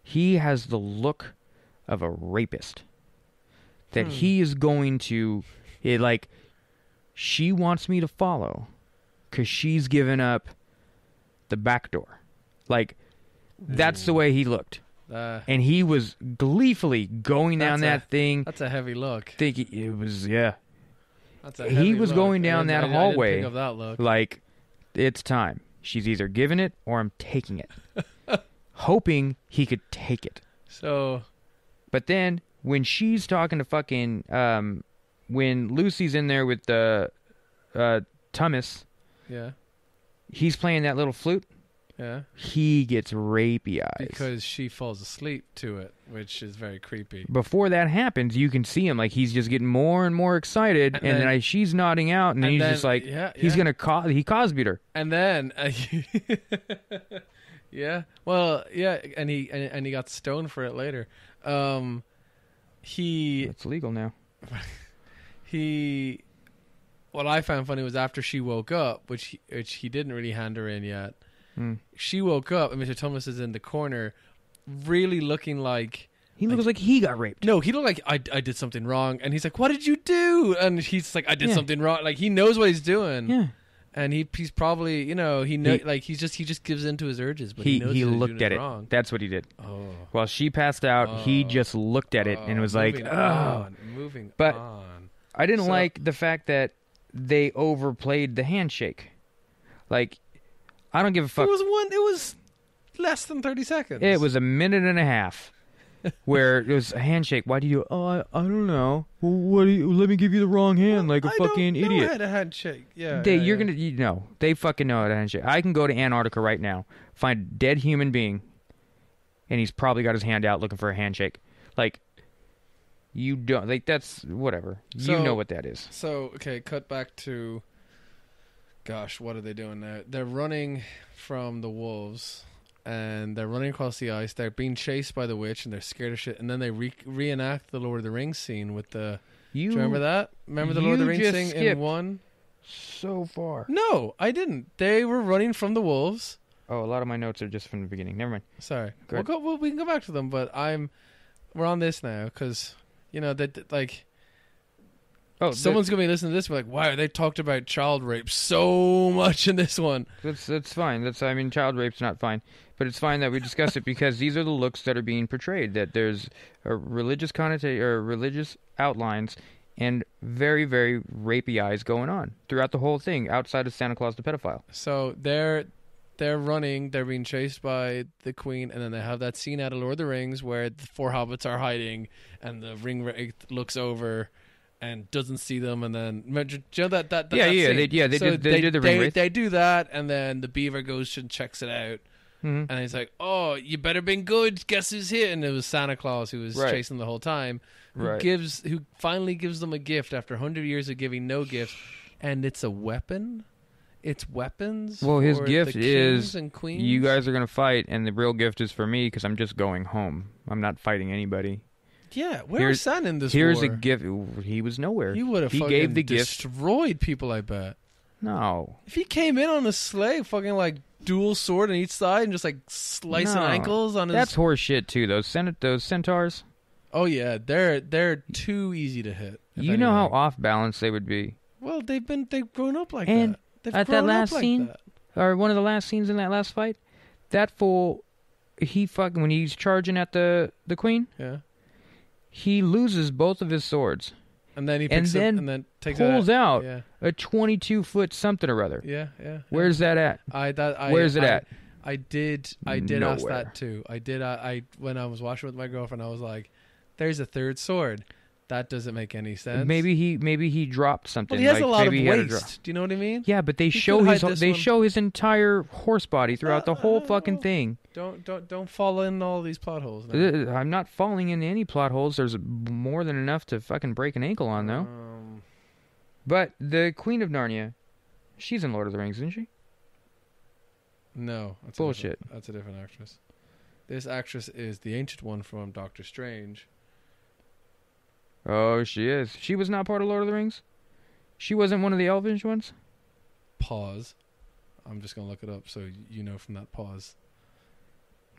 he has the look of a rapist. That he is going to, she wants me to follow because she's given up the back door. Like, that's the way he looked. And he was gleefully going down that thing. That's a heavy look. It was, yeah. That's a heavy he was look. going down that hallway. I didn't think of that look. Like, it's time. She's either giving it or I'm taking it. Hoping he could take it. So. But then, when she's talking to fucking, when Lucy's in there with the Thomas, he's playing that little flute. Yeah. He gets rapey eyes. Because she falls asleep to it, which is very creepy. Before that happens, you can see him, like, he's just getting more and more excited, and then she's nodding out, and then he's just like, he's gonna he Cosby'd her. And then, yeah, well, yeah, and he got stoned for it later. It's legal now. What I found funny was after she woke up, which he didn't really hand her in yet. She woke up and Mr. Thomas is in the corner, really looking like he looks like he got raped. No, he looked like I did something wrong, and he's like, "What did you do?" And he's like, "I did something wrong." Like, he knows what he's doing. Yeah. And he's probably, he just gives in to his urges, but he knows he looked at it. Wrong. That's what he did. Oh. While she passed out, he just looked at it and was like, moving but on. I didn't like the fact that they overplayed the handshake. Like, I don't give a fuck. It was less than 30 seconds. It was a minute and a half. Where it was a handshake. Why do you? Oh, I don't know. Well, what do you? Let me give you the wrong hand, like a fucking idiot. I know how to handshake. Yeah. You're gonna, they fucking know how to handshake. I can go to Antarctica right now, find a dead human being, and he's probably got his hand out looking for a handshake. Like, you don't, like, that's whatever. You know what that is. So okay, cut back to. Gosh, what are they doing now? They're running from the wolves. And they're running across the ice. They're being chased by the witch, and they're scared of shit. And then they reenact the Lord of the Rings scene with the. Do you remember that? Remember the Lord of the Rings thing in one? So far. No, I didn't. They were running from the wolves. Oh, a lot of my notes are just from the beginning. Never mind. Sorry. We can go back to them, but we're on this now because that like. Oh, someone's gonna be listening to this and be like, "Why they talked about child rape so much in this one?" That's fine. Child rape's not fine, but it's fine that we discuss it because these are the looks that are being portrayed. That there's a religious connotation or religious outlines and very, very rapey eyes going on throughout the whole thing. Outside of Santa Claus the pedophile. So they're running. They're being chased by the queen, and then they have that scene out of Lord of the Rings where the four hobbits are hiding, and the ring wraith looks over. And doesn't see them, and then they did the ring wraith. They do that, and then the beaver goes and checks it out, and he's like, "Oh, you better been good. Guess who's here?" And it was Santa Claus who was chasing the whole time, who finally gives them a gift after 100 years of giving no gifts, and it's a weapon. It's weapons. Well, his gift is and queens. You guys are gonna fight, and the real gift is for me because I'm just going home. I'm not fighting anybody. Yeah, where was San in this Here's war? a gift. He was nowhere. He would have fucking destroyed people, I bet. No. If he came in on a sleigh, fucking like dual sword on each side and just like slicing ankles on his... That's horse shit too, those centaurs. Oh yeah, they're too easy to hit. You know how off balance they would be. Well, they've grown up like and that. At that last scene, or one of the last scenes in that last fight, that fool, when he's charging at the queen... Yeah. He loses both of his swords. And then he picks up and then pulls out a 22-foot something or other. Yeah. Where's that at? Where's it at? I did ask that too. I when I was watching with my girlfriend, I was like, "There's a third sword." That doesn't make any sense. Maybe he dropped something. Well, he has a lot of waste. Do you know what I mean? Yeah, but they show his entire horse body throughout the whole fucking thing. Don't fall in all these plot holes. No. I'm not falling into any plot holes. There's more than enough to fucking break an ankle on, though. But the Queen of Narnia, she's in Lord of the Rings, isn't she? No, that's bullshit. That's a different actress. This actress is the ancient one from Doctor Strange. Oh, she is. She was not part of Lord of the Rings? She wasn't one of the elvish ones? Pause. I'm just going to look it up so you know from that pause.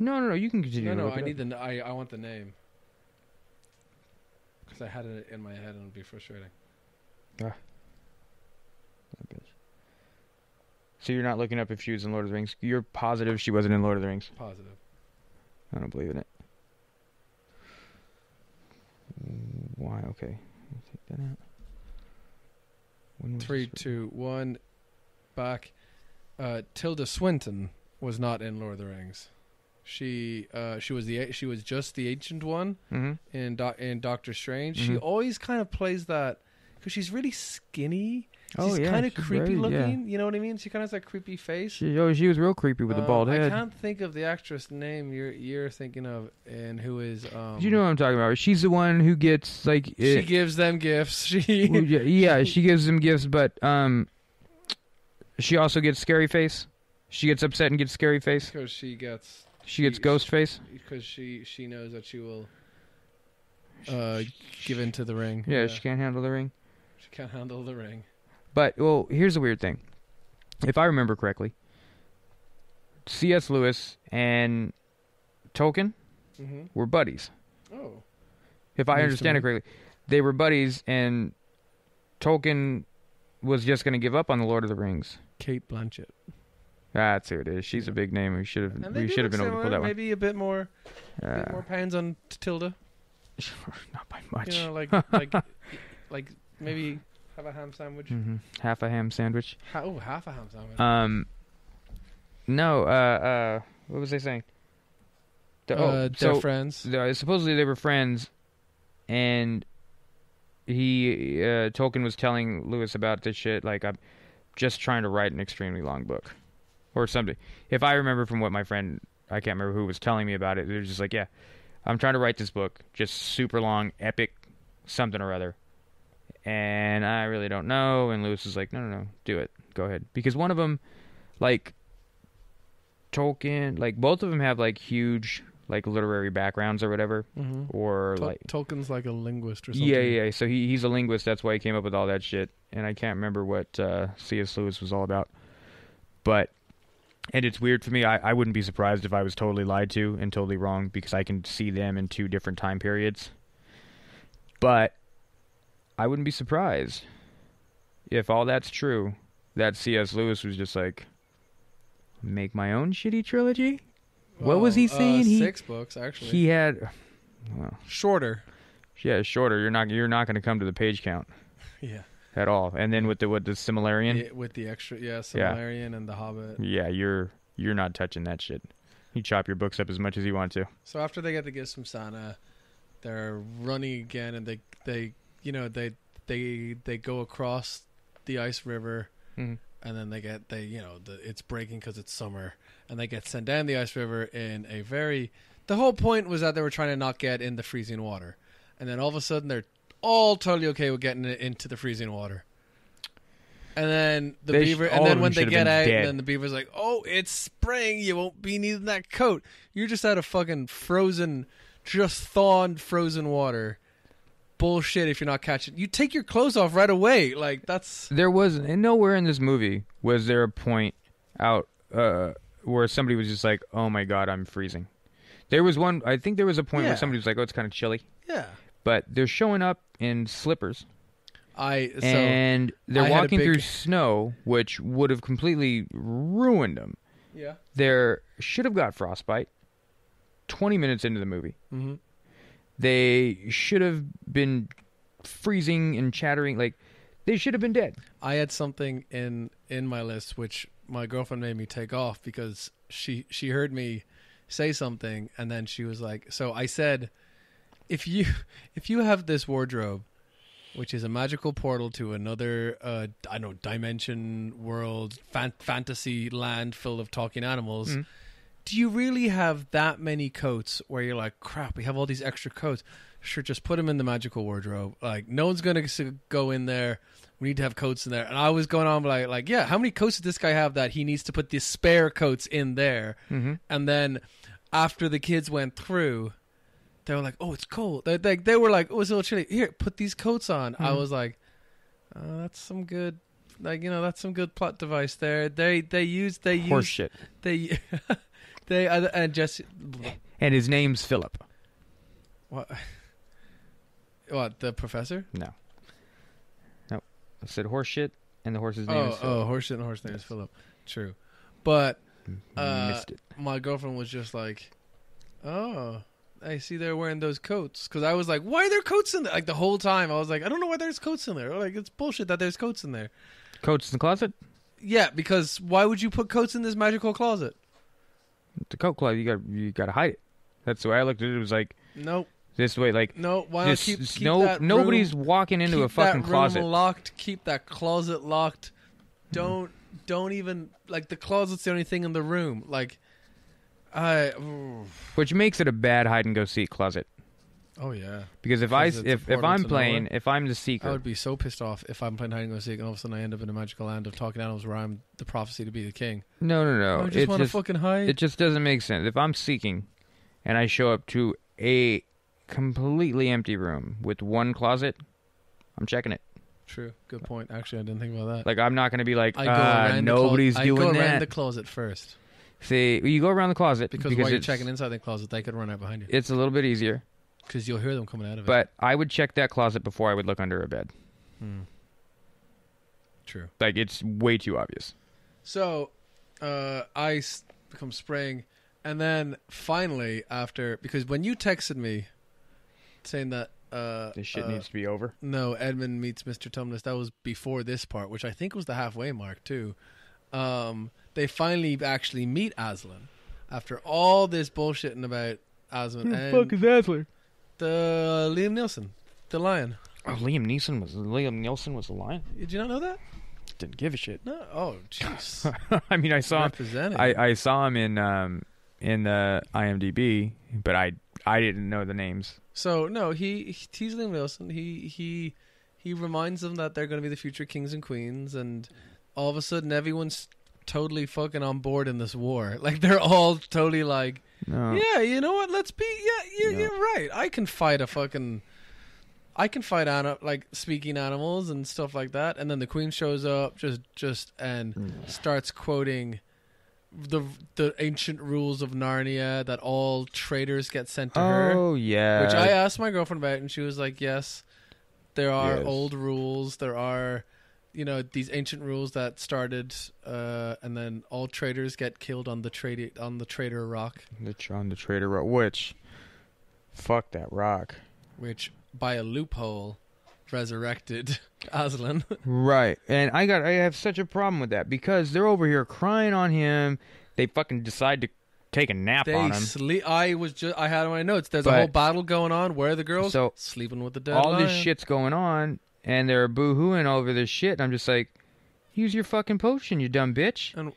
No, you can continue. No, I want the name. Because I had it in my head and it would be frustrating. That bitch. So you're not looking up if she was in Lord of the Rings? You're positive she wasn't in Lord of the Rings? Positive. I don't believe in it. Why? Okay. I'll take that out. 3, 2, 1. Back. Tilda Swinton was not in Lord of the Rings. She was just the ancient one in Doctor Strange. She always kind of plays that because she's really skinny. She's kind of creepy looking. You know what I mean? She kind of has that creepy face. She was real creepy with the bald head. I can't think of the actress name you're thinking of, and who is. You know what I'm talking about? She's the one who gets like. She gives them gifts. She gives them gifts, but she also gets scary face. She gets upset and gets scary face because she gets ghost face because she knows that she will give in to the ring. Yeah, she can't handle the ring. She can't handle the ring. But, well, here's the weird thing. If I remember correctly, C.S. Lewis and Tolkien were buddies. Oh. If I understand it correctly. They were buddies, and Tolkien was just going to give up on the Lord of the Rings. Kate Blanchett. That's who it is. She's a big name. We should have been able to pull that one. Maybe a bit more pounds on Tilda. Not by much. You know, like maybe... Have a ham sandwich. Half a ham sandwich. Half a ham sandwich. No, what was I saying? They're friends. Supposedly they were friends, and Tolkien was telling Lewis about this shit. Like, I'm just trying to write an extremely long book, or something. If I remember from what my friend, I can't remember who was telling me about it. They're just like, yeah, I'm trying to write this book, just super long, epic, something or other. And I really don't know. And Lewis is like, no, do it, go ahead, because one of them, like Tolkien, like both of them have like huge like literary backgrounds or whatever, or like Tolkien's like a linguist or something. Yeah. So he's a linguist. That's why he came up with all that shit. And I can't remember what C.S. Lewis was all about. And it's weird for me. I wouldn't be surprised if I was totally lied to and totally wrong, because I can see them in two different time periods. But I wouldn't be surprised if all that's true, that C.S. Lewis was just like, make my own shitty trilogy? What was he saying? 6 books, actually. He had... shorter. Yeah, shorter. You're not going to come to the page count. Yeah. At all. And then with the Silmarillion? With the extra, Silmarillion and the Hobbit. Yeah, you're not touching that shit. You chop your books up as much as you want to. So after they get the gifts from Santa, they're running again, and they go across the ice river, and then it's breaking because it's summer, and they get sent down the ice river in a very... The whole point was that they were trying to not get in the freezing water, and then all of a sudden they're all totally okay with getting into the freezing water. And then when they get out, and then the beaver's like, "Oh, it's spring. You won't be needing that coat. You're just out of fucking just thawed frozen water. Bullshit. If you're not catching, you take your clothes off right away. Like that's." There was nowhere in this movie was there a point out where somebody was just like, "Oh my god, I'm freezing." There was one. I think there was a point where somebody was like, "Oh, it's kind of chilly." Yeah. But they're showing up in slippers. And they're walking through snow, which would have completely ruined them. Yeah. They should have got frostbite 20 minutes into the movie. Mm-hmm. They should have been freezing and chattering. Like, they should have been dead. I had something in my list which my girlfriend made me take off because she heard me say something, and then she was like, so I said, if you have this wardrobe, which is a magical portal to another, dimension, world, fantasy land full of talking animals, do you really have that many coats where you're like, crap, we have all these extra coats? Sure, just put them in the magical wardrobe. Like, no one's going to go in there. We need to have coats in there. And I was going on like, yeah, how many coats does this guy have that he needs to put the spare coats in there? Mm-hmm. And then after the kids went through... They were like, "Oh, it's cold." They were like, "Oh, it's a little chilly. Here, put these coats on." I was like, "Oh, that's some good, that's some good plot device there." They use horse shit. And Jesse, and his name's Philip. What? The professor? No. I said horse shit, and the horse's name is Philip. Oh, horse shit and the horse's name is Philip. True, but missed it. My girlfriend was just like, "Oh, I see they're wearing those coats." Because I was like, why are there coats in there? Like the whole time I was like, I don't know why there's coats in there. Like, it's bullshit that there's coats in there. Coats in the closet? Yeah, because why would you put coats in this magical closet? The coat closet, you got to hide it. That's the way I looked at it. It was like, nope. This way, like, no. Why not keep that nobody's room, walking into a fucking closet. Keep that room locked. Keep that closet locked. Don't even, like, the closet's the only thing in the room. Like, which makes it a bad hide and go seek closet. Oh yeah. Because if I'm playing, if I'm the seeker, I would be so pissed off if I'm playing hide and go seek, and all of a sudden I end up in a magical land of talking animals where I'm the prophecy to be the king. No. I just want to fucking hide. It just doesn't make sense. If I'm seeking, and I show up to a completely empty room with one closet, I'm checking it. True. Good point. Actually, I didn't think about that. Like, I'm not going to be like, nobody's doing that. I go around the closet first. See, you go around the closet. Because while you're checking inside the closet, they could run out behind you. It's a little bit easier. Because you'll hear them coming out of it. But I would check that closet before I would look under a bed. True. Like, it's way too obvious. So, ice becomes spring. And then, finally, because when you texted me saying that... this shit needs to be over? No, Edmund meets Mr. Tumnus. That was before this part, which I think was the halfway mark, too. they finally actually meet Aslan after all this bullshitting about Aslan. Who the fuck is Aslan? The Liam Neeson, the lion. Oh, Liam Neeson was the lion? Did you not know that? Didn't give a shit. No. Oh, jeez. I mean, I saw him. I saw him in the IMDb, but I didn't know the names. So no, he's Liam Neeson. He reminds them that they're going to be the future kings and queens, and all of a sudden everyone's totally fucking on board in this war. Like they're all totally like, no. Yeah, you know what? Let's be. Yeah, you're right. I can fight like speaking animals and stuff like that. And then the queen shows up and starts quoting the ancient rules of Narnia that all traitors get sent to her. Oh yeah. Which I asked my girlfriend about, and she was like, "Yes, there are old rules. There are, these ancient rules that started, and then all traitors get killed on the traitor rock. On the traitor rock. Which, fuck that rock. Which, by a loophole, resurrected Aslan. Right. And I have such a problem with that because they're over here crying on him. They fucking decide to take a nap on him. I had on my notes. There's a whole battle going on. Where are the girls? So sleeping with the dead all lion. this shit's going on, and they're boo-hooing over this shit. And I'm just like, use your fucking potion, you dumb bitch. And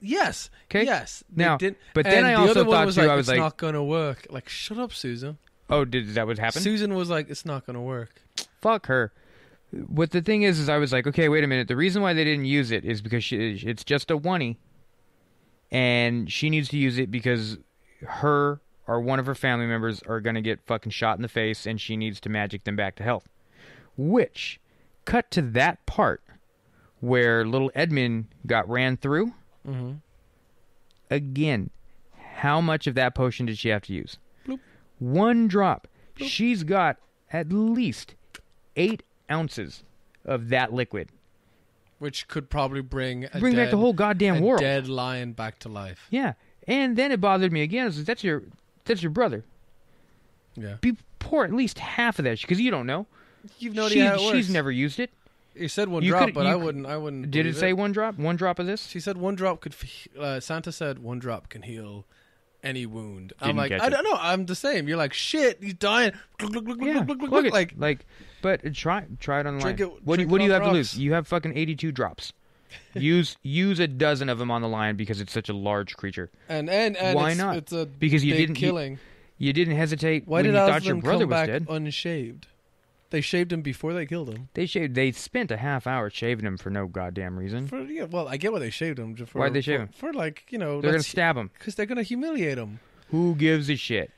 yes. Okay. Yes. Now, did. But then I also thought too, I was it's like, not going to work. Like, shut up, Susan. Oh, did that what happened? Susan was like, it's not going to work. Fuck her. What the thing is I was like, okay, wait a minute. The reason why they didn't use it is because it's just a oney, and she needs to use it because her or one of her family members are going to get fucking shot in the face, and she needs to magic them back to health. Which, cut to that part where little Edmund got ran through. Mm-hmm. Again, how much of that potion did she have to use? Bloop. 1 drop. Bloop. She's got at least 8 ounces of that liquid. Which could probably bring back the whole goddamn world. Dead lion back to life. Yeah. And then it bothered me again. I was like, that's your brother. Yeah. Pour at least half of that because you don't know. You've no idea how it works. She's never used it. You said 1 drop, but I wouldn't. Did it say 1 drop? 1 drop of this? She said 1 drop could. Santa said 1 drop can heal any wound. I'm like, catch I it. don't know. I'm the same. You're like, shit. He's dying. Yeah. Look at, but try it on the line. What do you have to lose? You have fucking 82 drops. use a dozen of them on the line because it's such a large creature. And why not? It's a because you didn't killing. You didn't hesitate Why when did you Aslan thought your brother come was back dead. Unshaved? They shaved him before they killed him. They spent a half hour shaving him for no goddamn reason. Well, I get why they shaved him. Why'd they shave him? For like, they're gonna stab him because they're gonna humiliate him. Who gives a shit?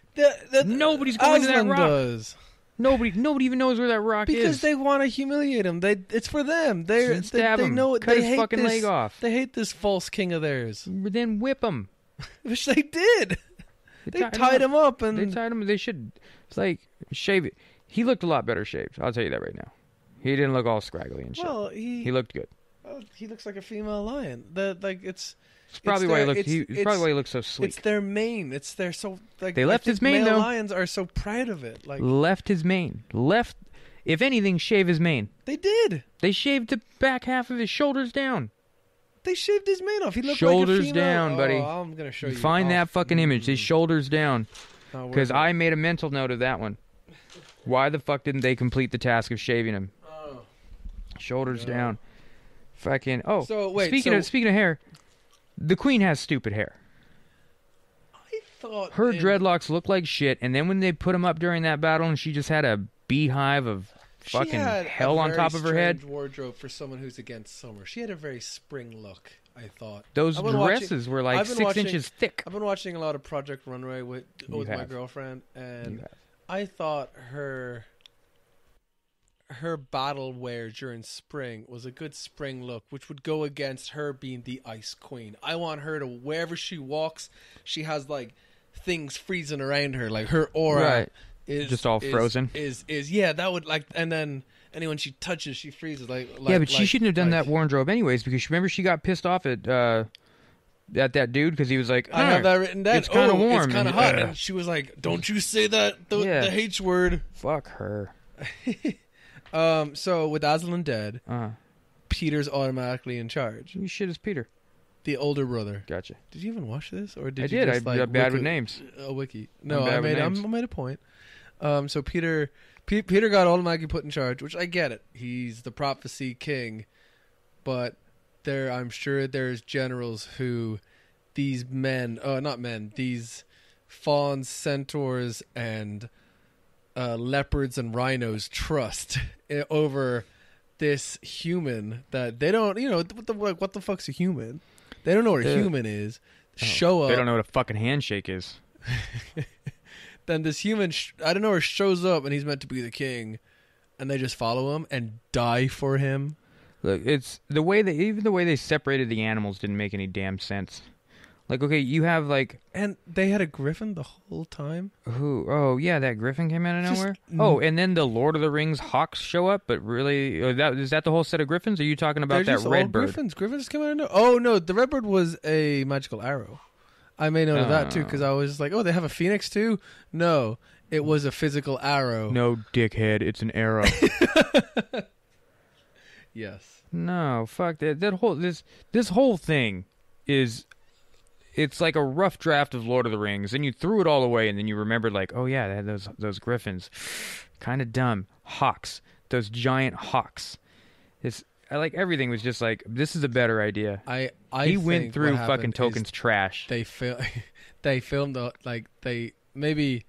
Nobody's going to that rock. Does. Nobody even knows where that rock is. Because they want to humiliate him. It's for them. They him. know Cut they his hate fucking this, leg off. They hate this false king of theirs. Then whip him. Which they did. They tied him up and they tied him. They should shave it. He looked a lot better shaved. I'll tell you that right now. He didn't look all scraggly and shit. Well, he looked good. Well, he looks like a female lion. It's probably why he looks so sleek. It's their mane. It's their they left his mane male though. Lions are so proud of it. Left his mane. If anything, shave his mane. They did. They shaved the back half of his shoulders down. They shaved his mane off. He looked shoulders like a female. down, buddy. I'm gonna show you. Find that fucking image. His shoulders down. Because I made a mental note of that one. Why the fuck didn't they complete the task of shaving him? Shoulders down. Fucking. Oh. So wait. Speaking of hair, the queen has stupid hair. I thought her dreadlocks look like shit, and then when they put them up during that battle, and she just had a beehive of fucking hell on top of her head. Wardrobe for someone who's against summer. She had a very spring look. I thought those dresses were like 6 inches thick. I've been watching a lot of Project Runway with my girlfriend, and I thought her battle wear during spring was a good spring look, which would go against her being the Ice Queen. I want her to, wherever she walks, she has like things freezing around her, like her aura is just all frozen. That would and then anyone she touches, she freezes. But she shouldn't have done that wardrobe anyways, because remember she got pissed off at that dude because he was like, I have that written down. It's kind of warm. It's kind of hot. And she was like, don't you say that, the H word. Fuck her. So with Aslan dead, Peter's automatically in charge. Who shit is Peter? The older brother. Gotcha. Did you even watch this, or did I you did. just, I'm bad with names. A wiki. No, I made a point. So Peter got automatically put in charge, which I get it. He's the prophecy king, but I'm sure there's generals who these these fawns, centaurs, and leopards and rhinos trust over this human that they don't. What the fuck's a human? They don't know what a human is. Show up. They don't know what a fucking handshake is. Then this human, I don't know, shows up and he's meant to be the king, and they just follow him and die for him. Look, it's the way they separated the animals didn't make any damn sense. Like, okay, you have and they had a griffin the whole time. Who? Oh, yeah, that griffin came out of nowhere. Oh, and then the Lord of the Rings hawks show up, but really, is that the whole set of griffins? Or are you talking about that red bird? Griffins came out of nowhere. Oh no, the red bird was a magical arrow. I made note of that too, because I was just like, oh, they have a phoenix too? No, it was a physical arrow. No, dickhead, it's an arrow. Yes. No, fuck that. This whole thing is, it's like a rough draft of Lord of the Rings, and you threw it all away, and then you remembered, like, oh yeah, they had those griffins. Kind of dumb. Hawks. Those giant hawks. Everything was just like, this is a better idea. He went through fucking Tolkien's trash. They filmed maybe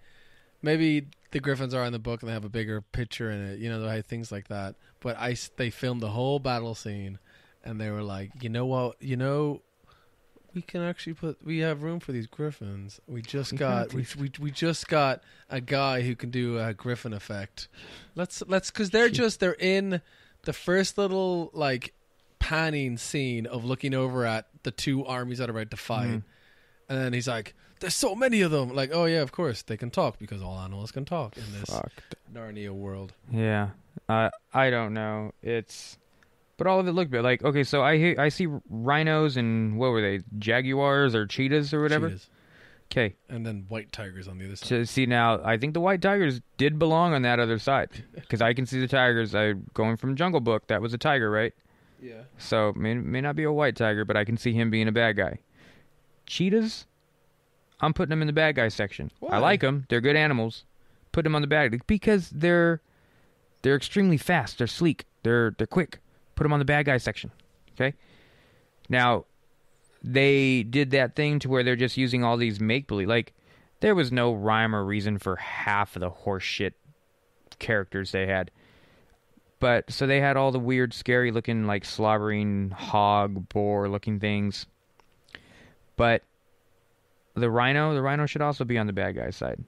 the griffins are in the book and they have a bigger picture in it. They had things like that. But they filmed the whole battle scene, and they were like, you know what? We can actually we have room for these griffins. We just got a guy who can do a griffin effect. Let's because they're in the first little panning scene of looking over at the two armies that are about to fight, and then he's like, "There's so many of them." Like, oh yeah, of course they can talk because all animals can talk in this Narnia world. Yeah, I don't know. But all of it looked good. Like, okay, so I see rhinos and what were they, jaguars or cheetahs or whatever? Cheetahs. Okay. And then white tigers on the other side. So, see, now, I think the white tigers did belong on that other side. Because I can see the tigers. Going from Jungle Book, that was a tiger, right? Yeah. So, may not be a white tiger, but I can see him being a bad guy. Cheetahs, I'm putting them in the bad guy section. Why? I like them. They're good animals. Put them on the bad, because they're extremely fast. They're sleek. They're quick. Put them on the bad guy section. Okay? Now, they did that thing to where they're just using all these make-believe. Like, there was no rhyme or reason for half of the horseshit characters they had. But, so they had all the weird, scary-looking, slobbering hog, boar-looking things. But the rhino should also be on the bad guy side.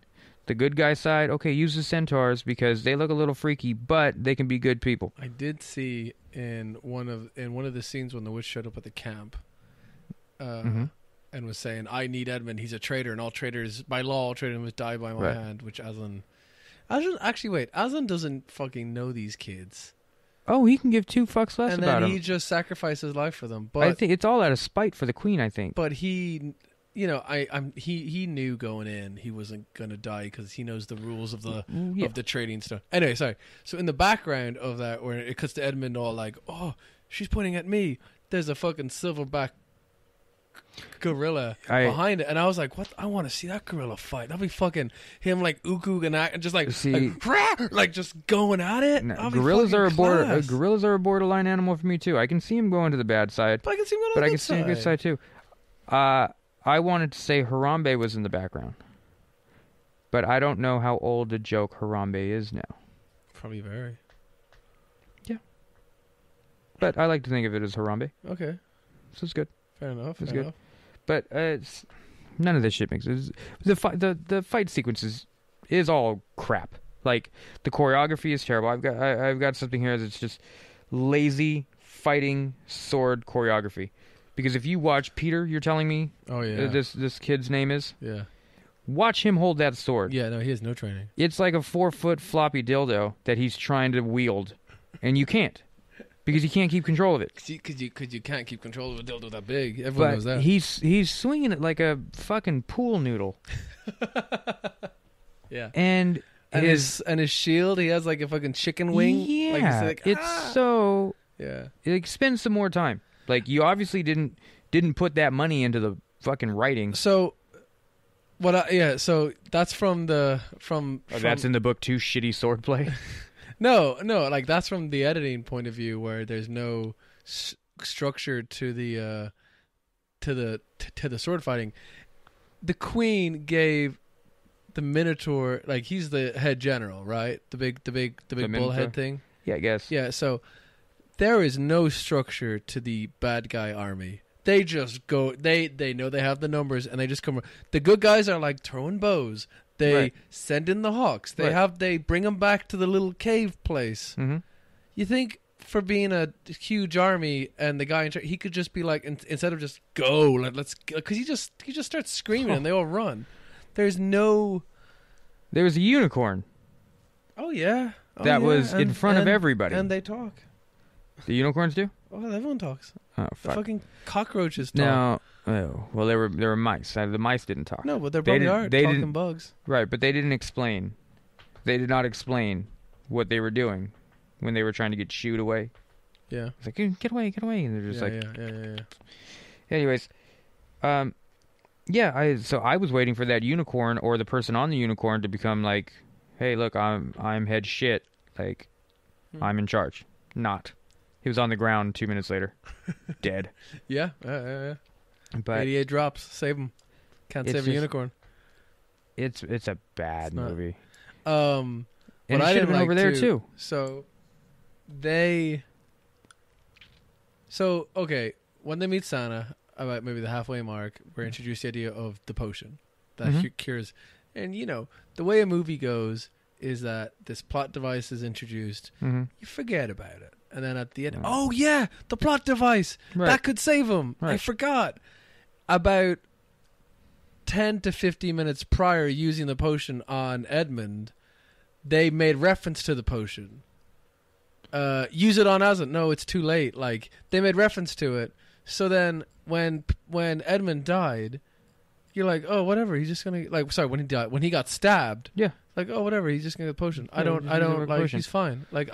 The good guy side, okay, use the centaurs because they look a little freaky, but they can be good people. I did see in one of the scenes when the witch showed up at the camp, and was saying, "I need Edmund. He's a traitor, and all traitors, by law, all traitors must die by my hand." Which Aslan doesn't fucking know these kids. Oh, he can give two fucks less about them. And then he just sacrificed his life for them. But I think it's all out of spite for the queen, I think. But he, he knew going in he wasn't gonna die because he knows the rules of the trading stuff. Anyway, sorry. So in the background of that, where it cuts to Edmund all like, "Oh, she's pointing at me." There's a fucking silverback gorilla behind it, and I was like, "What? I want to see that gorilla fight. That'd be fucking him and just just going at it." Gorillas are a borderline animal for me too. I can see him going to the bad side, but I can see him going to the good side. I can see a good side too. I wanted to say Harambe was in the background, but I don't know how old a joke Harambe is now. Probably very. Yeah, but I like to think of it as Harambe. Okay, so it's good. Fair enough. It's good. But it's none of this shit makes sense. The fight sequences is all crap. Like, the choreography is terrible. I've got something here that's just lazy fighting sword choreography. Because if you watch Peter, you're telling me, this kid's name is, watch him hold that sword. Yeah, no, he has no training. It's like a 4-foot floppy dildo that he's trying to wield, and you can't. Because you can't keep control of it. Because you can't keep control of a dildo that big. Everyone knows that. He's swinging it like a fucking pool noodle. Yeah. And his shield, he has like a fucking chicken wing. Yeah. It's so... Yeah. Spend some more time. Like, you obviously didn't didn't put that money into the fucking writing. So so that's from that's in the book too, shitty swordplay. No, like that's from the editing point of view, where there's no structure to the sword fighting. The Queen gave the Minotaur, like, he's the head general, right? The big bullhead thing. Yeah, I guess. Yeah, so there is no structure to the bad guy army. They just go. They know they have the numbers, and they just come. The good guys are like throwing bows. They send in the hawks. They bring them back to the little cave place. Mm-hmm. You think for being a huge army and the guy in charge, he could just be like, instead of just go, like, let's, because he just starts screaming and they all run. There was a unicorn. Oh yeah. That was in front of everybody. And they talk. The unicorns do? Oh, everyone talks. Oh, fuck. The fucking cockroaches talk. No. Oh, well, they were mice. The mice didn't talk. No, but they probably are talking bugs. Right, but they didn't explain. They did not explain what they were doing when they were trying to get shooed away. Yeah. It's like, get away. And they're just Yeah. Anyways, so I was waiting for that unicorn or the person on the unicorn to become like, hey, look, I'm head shit. Like, I'm in charge. Not. He was on the ground 2 minutes later. Dead. Yeah. But 88 drops. Save him. Can't save a unicorn. It's a bad movie. And it should have been over there too. Okay, when they meet Santa, about maybe the halfway mark, we're introduced to the idea of the potion that cures. And, the way a movie goes is that this plot device is introduced. Mm-hmm. You forget about it. And then at the end, oh yeah, the plot device. Right. That could save him. Right. I forgot. About 10 to 15 minutes prior, using the potion on Edmund, they made reference to the potion. Use it on Aslan. No, it's too late. Like, they made reference to it. So then when Edmund died, you're like, oh, whatever. He's just gonna, like, sorry, when he got stabbed. Yeah. Like, oh, whatever. He's just gonna get the potion. Yeah, I don't like. He's fine. Like,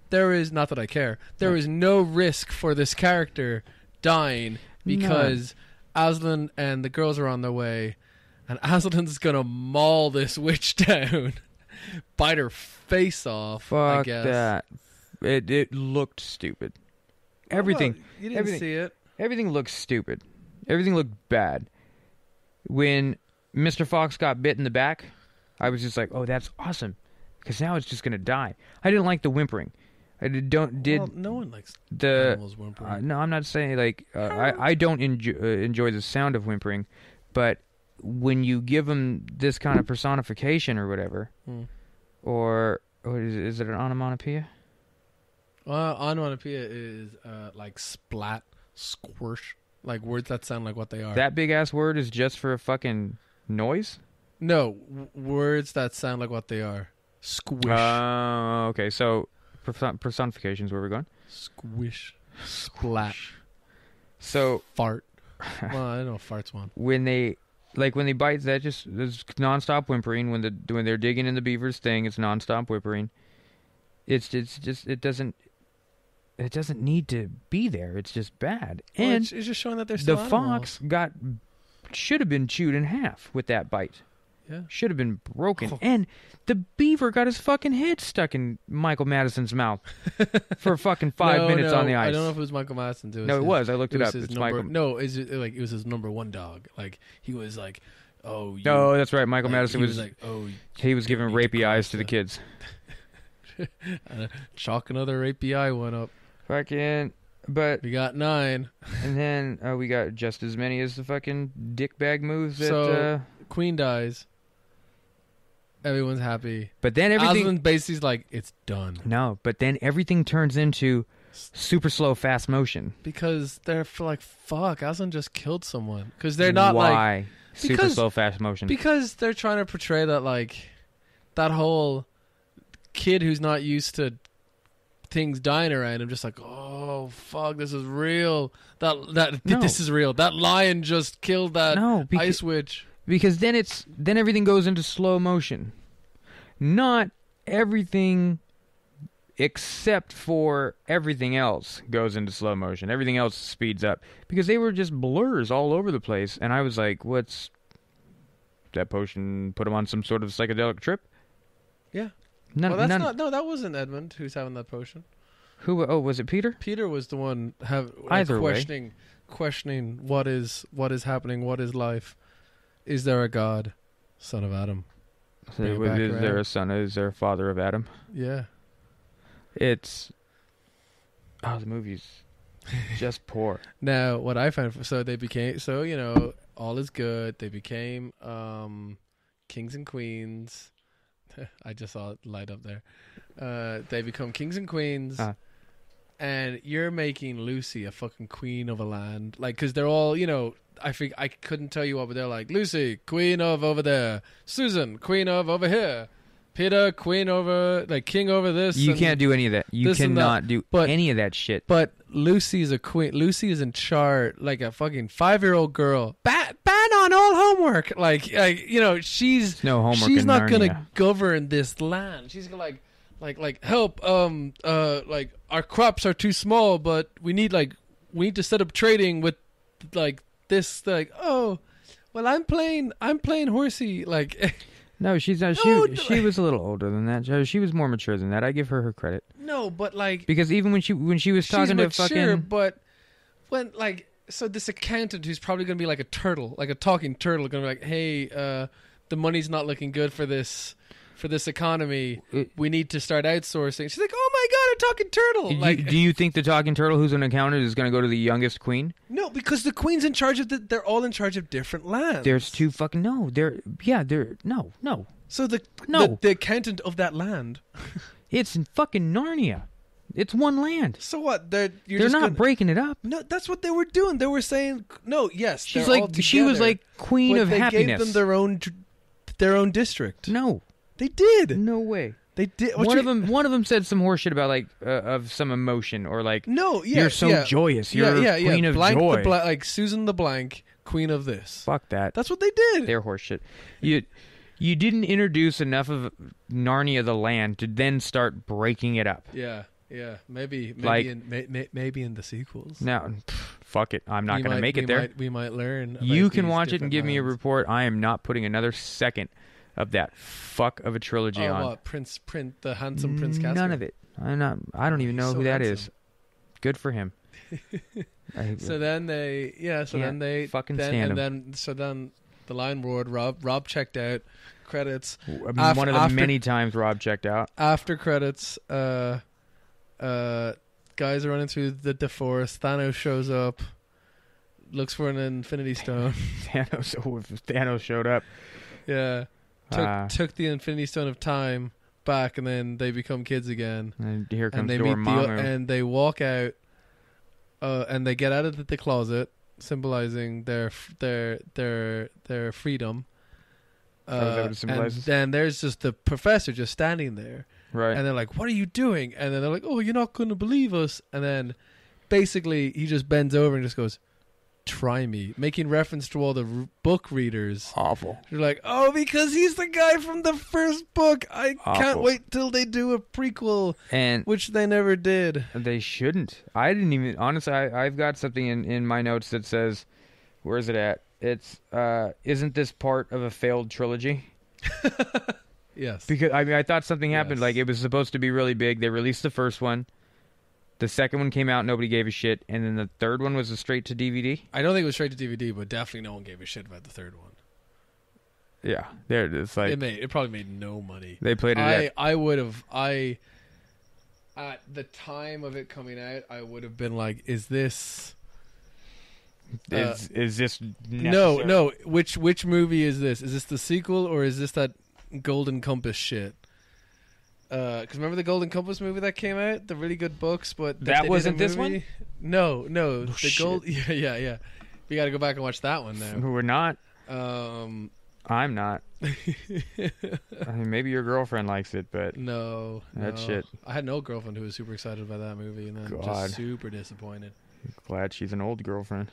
there is not that I care. There is no risk for this character dying because Aslan and the girls are on their way, and Aslan's gonna maul this witch down, bite her face off. Fuck I guess that. It looked stupid. Everything. You didn't see it. Everything looked stupid. Everything looked bad. When Mr. Fox got bit in the back, I was just like, "Oh, that's awesome," because now it's just gonna die. I didn't like the whimpering. Well, no one likes animals whimpering. No, I'm not saying like I don't enjoy the sound of whimpering, but when you give them this kind of personification or whatever, or is it an onomatopoeia? Onomatopoeia is like splat, squish, like words that sound like what they are. That big ass word is just for a fucking noise? No, words that sound like what they are. Squish. Okay, so personification is where we're going. Squish, splat. So fart. Well, I don't know if fart's one. When they bite, that just there's nonstop whimpering. When they're digging in the beaver's thing, it's nonstop whimpering. It's just it doesn't need to be there. It's just bad. Well, and it's just showing that there's still fox should have been chewed in half with that bite. Yeah. Should have been broken. Oh. And the beaver got his fucking head stuck in Michael Madison's mouth for fucking 5 minutes on the ice. I don't know if it was Michael Madison. It was. I looked it up. It's Michael. No, it was his number one dog. Like, he was like, oh. No, that's right. Michael Madison was like, oh. He was giving rapey eyes to the kids. Chalk another rapey eye one up. Fucking. But we got 9. And then we got just as many as the fucking dickbag moves that... So, Queen dies. Everyone's happy. But then everything... Aslan basically's like, it's done. No, but then everything turns into super slow, fast motion. Because they're like, fuck, Aslan just killed someone. Because they're not like... Why super slow, fast motion? Because they're trying to portray that, like, that whole kid who's not used to things dying around him, just like, oh, fuck, this is real. This is real. That lion just killed that ice witch. Because then everything goes into slow motion. Not everything except for everything else goes into slow motion. Everything else speeds up because they were just blurs all over the place. And I was like, what's that potion? Put him on some sort of psychedelic trip? Yeah. Well, that's not. No, that wasn't Edmund who's having that potion. Who? Oh, was it Peter? Peter was the one Either questioning what is happening, what is life? Is there a God, son of Adam? Is there a son? Is there a father of Adam? Yeah. The movie's just poor. Now, what I found, all is good. They became kings and queens. I just saw it light up there. They become kings and queens. And you're making Lucy a fucking queen of a land. Like, because they're all, I couldn't tell you what, but they're like, Lucy, queen of over there. Susan, queen of over here. Peter, queen over, king over this. You can't do any of that. You cannot do any of that shit. But Lucy's a queen. Lucy is in charge, like a fucking 5-year-old girl. Ban on all homework. She's no homework. She's not going to govern this land. She's gonna help. Our crops are too small, but we need to set up trading with this. I'm playing horsey. No, she's not. She was a little older than that. She was more mature than that. I give her credit. No, but because even when she was talking to fucking, but when so this accountant who's probably going to be like a turtle, like a talking turtle, going to be like, hey, the money's not looking good for this economy. We need to start outsourcing. She's like, oh my god, a talking turtle. Do you think the talking turtle, who's an accountant, is going to go to the youngest queen? No, because the queen's in charge of they're all in charge of different lands. There's two fucking no. No. So the accountant of that land. It's in fucking Narnia. It's one land. So what? They're not breaking it up. No, that's what they were doing. They were saying no. Yes, she was like queen of happiness. They gave them their own district. No, they did. No way. They did. One of them said some horse shit about of some emotion or you're so joyous. You're queen of blank joy. Like Susan the blank, queen of this. Fuck that. That's what they did. They're horse shit. You didn't introduce enough of Narnia the land to then start breaking it up. Yeah. Maybe in the sequels. No, fuck it. I'm not going to make it there. We might learn. You can watch it and give me a report. I am not putting another second of that fuck of a trilogy on. What, the handsome Prince Caspian? None of it. I don't even know who that is. Good for him. So then they fucking stand him. Then the line roared. Rob checked out. Credits. One of the many times Rob checked out. After credits, guys are running through the forest. Thanos shows up. Looks for an Infinity Stone. Thanos showed up. Yeah. Took the Infinity Stone of Time back, and then they become kids again. And here comes Dormammu. And they walk out, and they get out of the closet, symbolizing their freedom. And then there's just the professor just standing there. Right. And they're like, what are you doing? And then they're like, oh, you're not going to believe us. And then basically he just bends over and just goes, try me, making reference to all the book readers. Awful. You're like, oh, because he's the guy from the first book. I can't wait till they do a prequel, which they never did. They shouldn't. I didn't even, honestly, I've got something in my notes that says, where is it at? It's, isn't this part of a failed trilogy? Yes. Because, I thought something happened. Like, it was supposed to be really big. They released the first one. The second one came out, nobody gave a shit, and then the third one was a straight to DVD. I don't think it was straight to DVD, but definitely no one gave a shit about the third one. Yeah, there it is. It probably made no money. They played it. At the time of it coming out, I would have been like, "Is this? Is this necessary? No? Which movie is this? Is this the sequel or is this that Golden Compass shit?" Because remember the Golden Compass movie that came out, the really good books, but that wasn't this one. No, yeah. We got to go back and watch that one now. We're not. I'm not. I mean, maybe your girlfriend likes it, but no. Shit. I had no girlfriend who was super excited about that movie, and then just super disappointed. Glad she's an old girlfriend.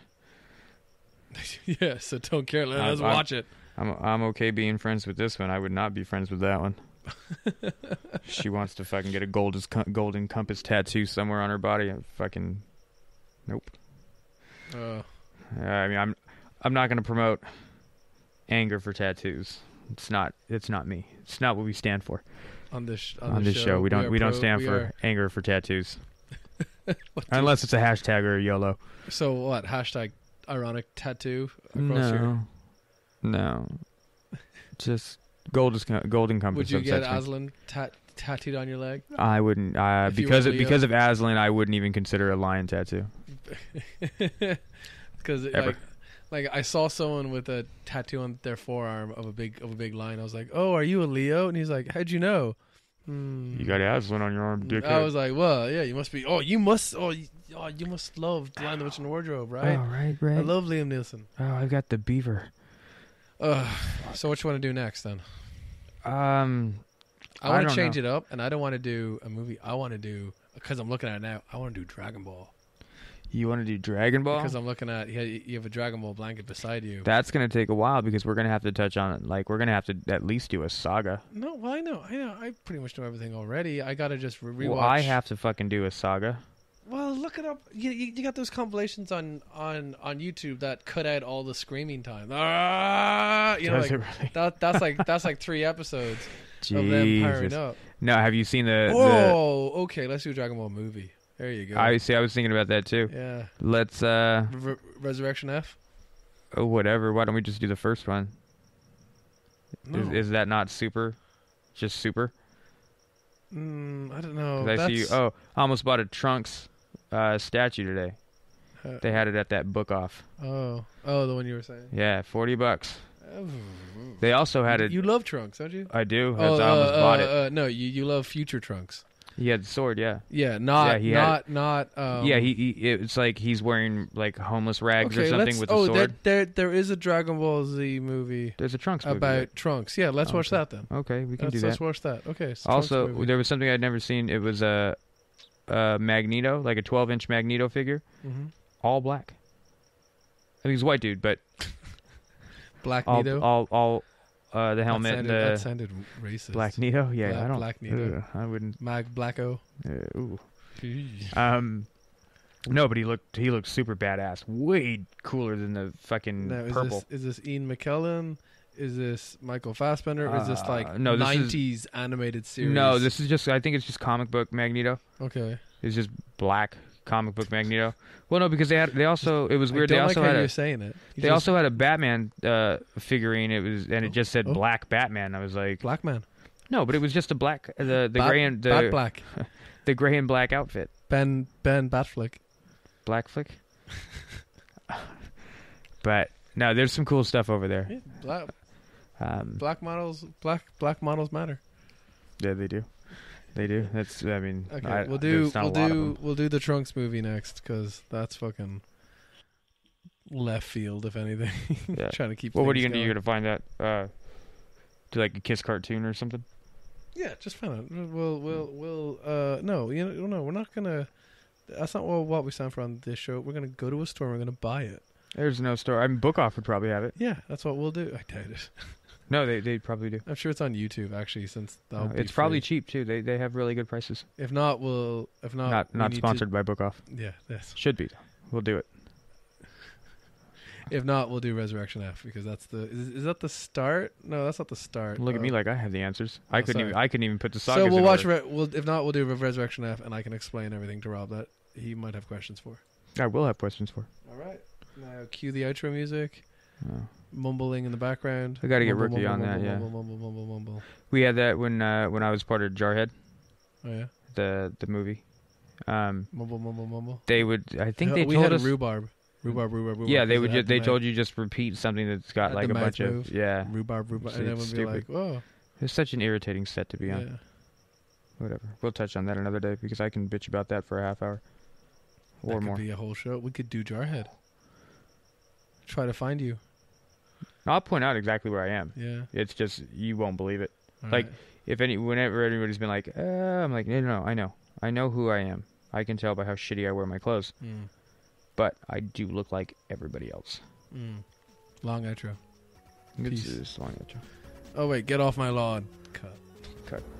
Yeah, so don't care. Let us watch it. I'm okay being friends with this one. I would not be friends with that one. She wants to fucking get a golden compass tattoo somewhere on her body. Fucking nope. I mean, I'm not gonna promote anger for tattoos. It's not me. It's not what we stand for. On this show, we don't stand for anger for tattoos. Unless it's a hashtag or a YOLO. So what? Hashtag ironic tattoo across your... No. Just golden compass. Would you get Aslan tattooed on your leg? I wouldn't. Because of Aslan, I wouldn't even consider a lion tattoo. Because like I saw someone with a tattoo on their forearm of a big lion. I was like, "Oh, are you a Leo?" And he's like, "How'd you know?" You got Aslan on your arm, dickhead. I was like, "Well, yeah, you must be. You must love The Lion, the Witch, and the Wardrobe, right? Oh, right. I love Liam Neeson. Oh, I've got the beaver. So what you want to do next then? I want to change it up, and I don't want to do a movie. I want to do, because I'm looking at it now, I want to do Dragon Ball. You want to do Dragon Ball? Because I'm looking at, you have a Dragon Ball blanket beside you. That's going to take a while because we're going to have to touch on it. Like, we're going to have to at least do a saga. No, well, I know. I pretty much know everything already. I got to just rewatch. Well, I have to fucking do a saga. Well, look it up. You got those compilations on YouTube that cut out all the screaming time. Does it really? That's like 3 episodes Jesus. of them powering up. No, have you seen the... Okay, let's do a Dragon Ball movie. There you go. I was thinking about that too. Yeah. Let's Resurrection F. Oh, whatever. Why don't we just do the first one? No. Is that not super? Just super? I don't know. I see you. Oh, I almost bought a Trunks statue today. They had it at that book off. Oh, the one you were saying. Yeah, $40. They also had it. You love Trunks, don't you? I do. I almost bought it. No, you love future Trunks. He had the sword, yeah. Yeah, it's like he's wearing like homeless rags or something with a sword. There is a Dragon Ball Z movie. There's a Trunks movie about Trunks. Yeah, let's watch that then. Okay, we can do that. Let's watch that. Okay. So also, there was something I'd never seen. It was a Magneto, like a 12-inch Magneto figure, all black. I mean, he's a white dude, but Black Nito. All the helmet. That sounded racist. Black Nito? Yeah, I don't. Black Nito. I wouldn't. Mag Blacko. Ooh. No, but he looked super badass. Way cooler than the fucking purple. Is this Ian McKellen? Is this Michael Fassbender? Or is this like no, this 90s animated series? No, this is just. I think it's just comic book Magneto. Okay. It's just black comic book Magneto. Well, no, because they also it was weird. They also like had you're saying it. They also had a Batman figurine. It just said Black Batman. I was like, Black Man. No, but it was just a black the gray and the black the gray and black outfit. Ben Batflick. Black Flick. But no, there's some cool stuff over there. Yeah, black models matter. Yeah, they do. They do. That's. I mean, okay. We'll do the Trunks movie next because that's fucking left field, if anything. Yeah. Trying to keep. Well, what are you gonna going. do? You're gonna find that? Do like a Kiss cartoon or something? Yeah, just find out. No, we're not gonna. That's not what we signed for on this show. We're gonna go to a store. And we're gonna buy it. There's no store. I mean, Book Off would probably have it. Yeah, that's what we'll do. I doubt it. No, they probably do. I'm sure it's on YouTube actually, since it's probably cheap too. They have really good prices. If not, not sponsored by Book Off. Yeah, yes. Should be. We'll do it. If not, we'll do Resurrection F because that's is that the start? No, that's not the start. Look at me like I have the answers. I couldn't even put the sagas. So we'll in watch. order. If not, we'll do Resurrection F, and I can explain everything to Rob that he might have questions for. I will have questions for. All right. Now cue the outro music. Oh. Mumbling in the background. I got to get Rookie on that. Yeah. Mumble. We had that when I was part of Jarhead. Oh yeah. The movie. Mumble. They would. I think they we told had us rhubarb. Yeah, they would. They told you just repeat something that's got like a bunch move. of yeah. Rhubarb, and then we'll be like, whoa. It's such an irritating set to be on. Whatever. We'll touch on that another day because I can bitch about that for a half hour or that more. Could be a whole show. We could do Jarhead. Try to find you. I'll point out exactly where I am. Yeah. It's just you won't believe it. All like right. whenever anybody's been like, I'm like, no, I know who I am. I can tell by how shitty I wear my clothes. But I do look like everybody else. Long outro. It's long outro. Oh wait, get off my lawn. Cut. Cut.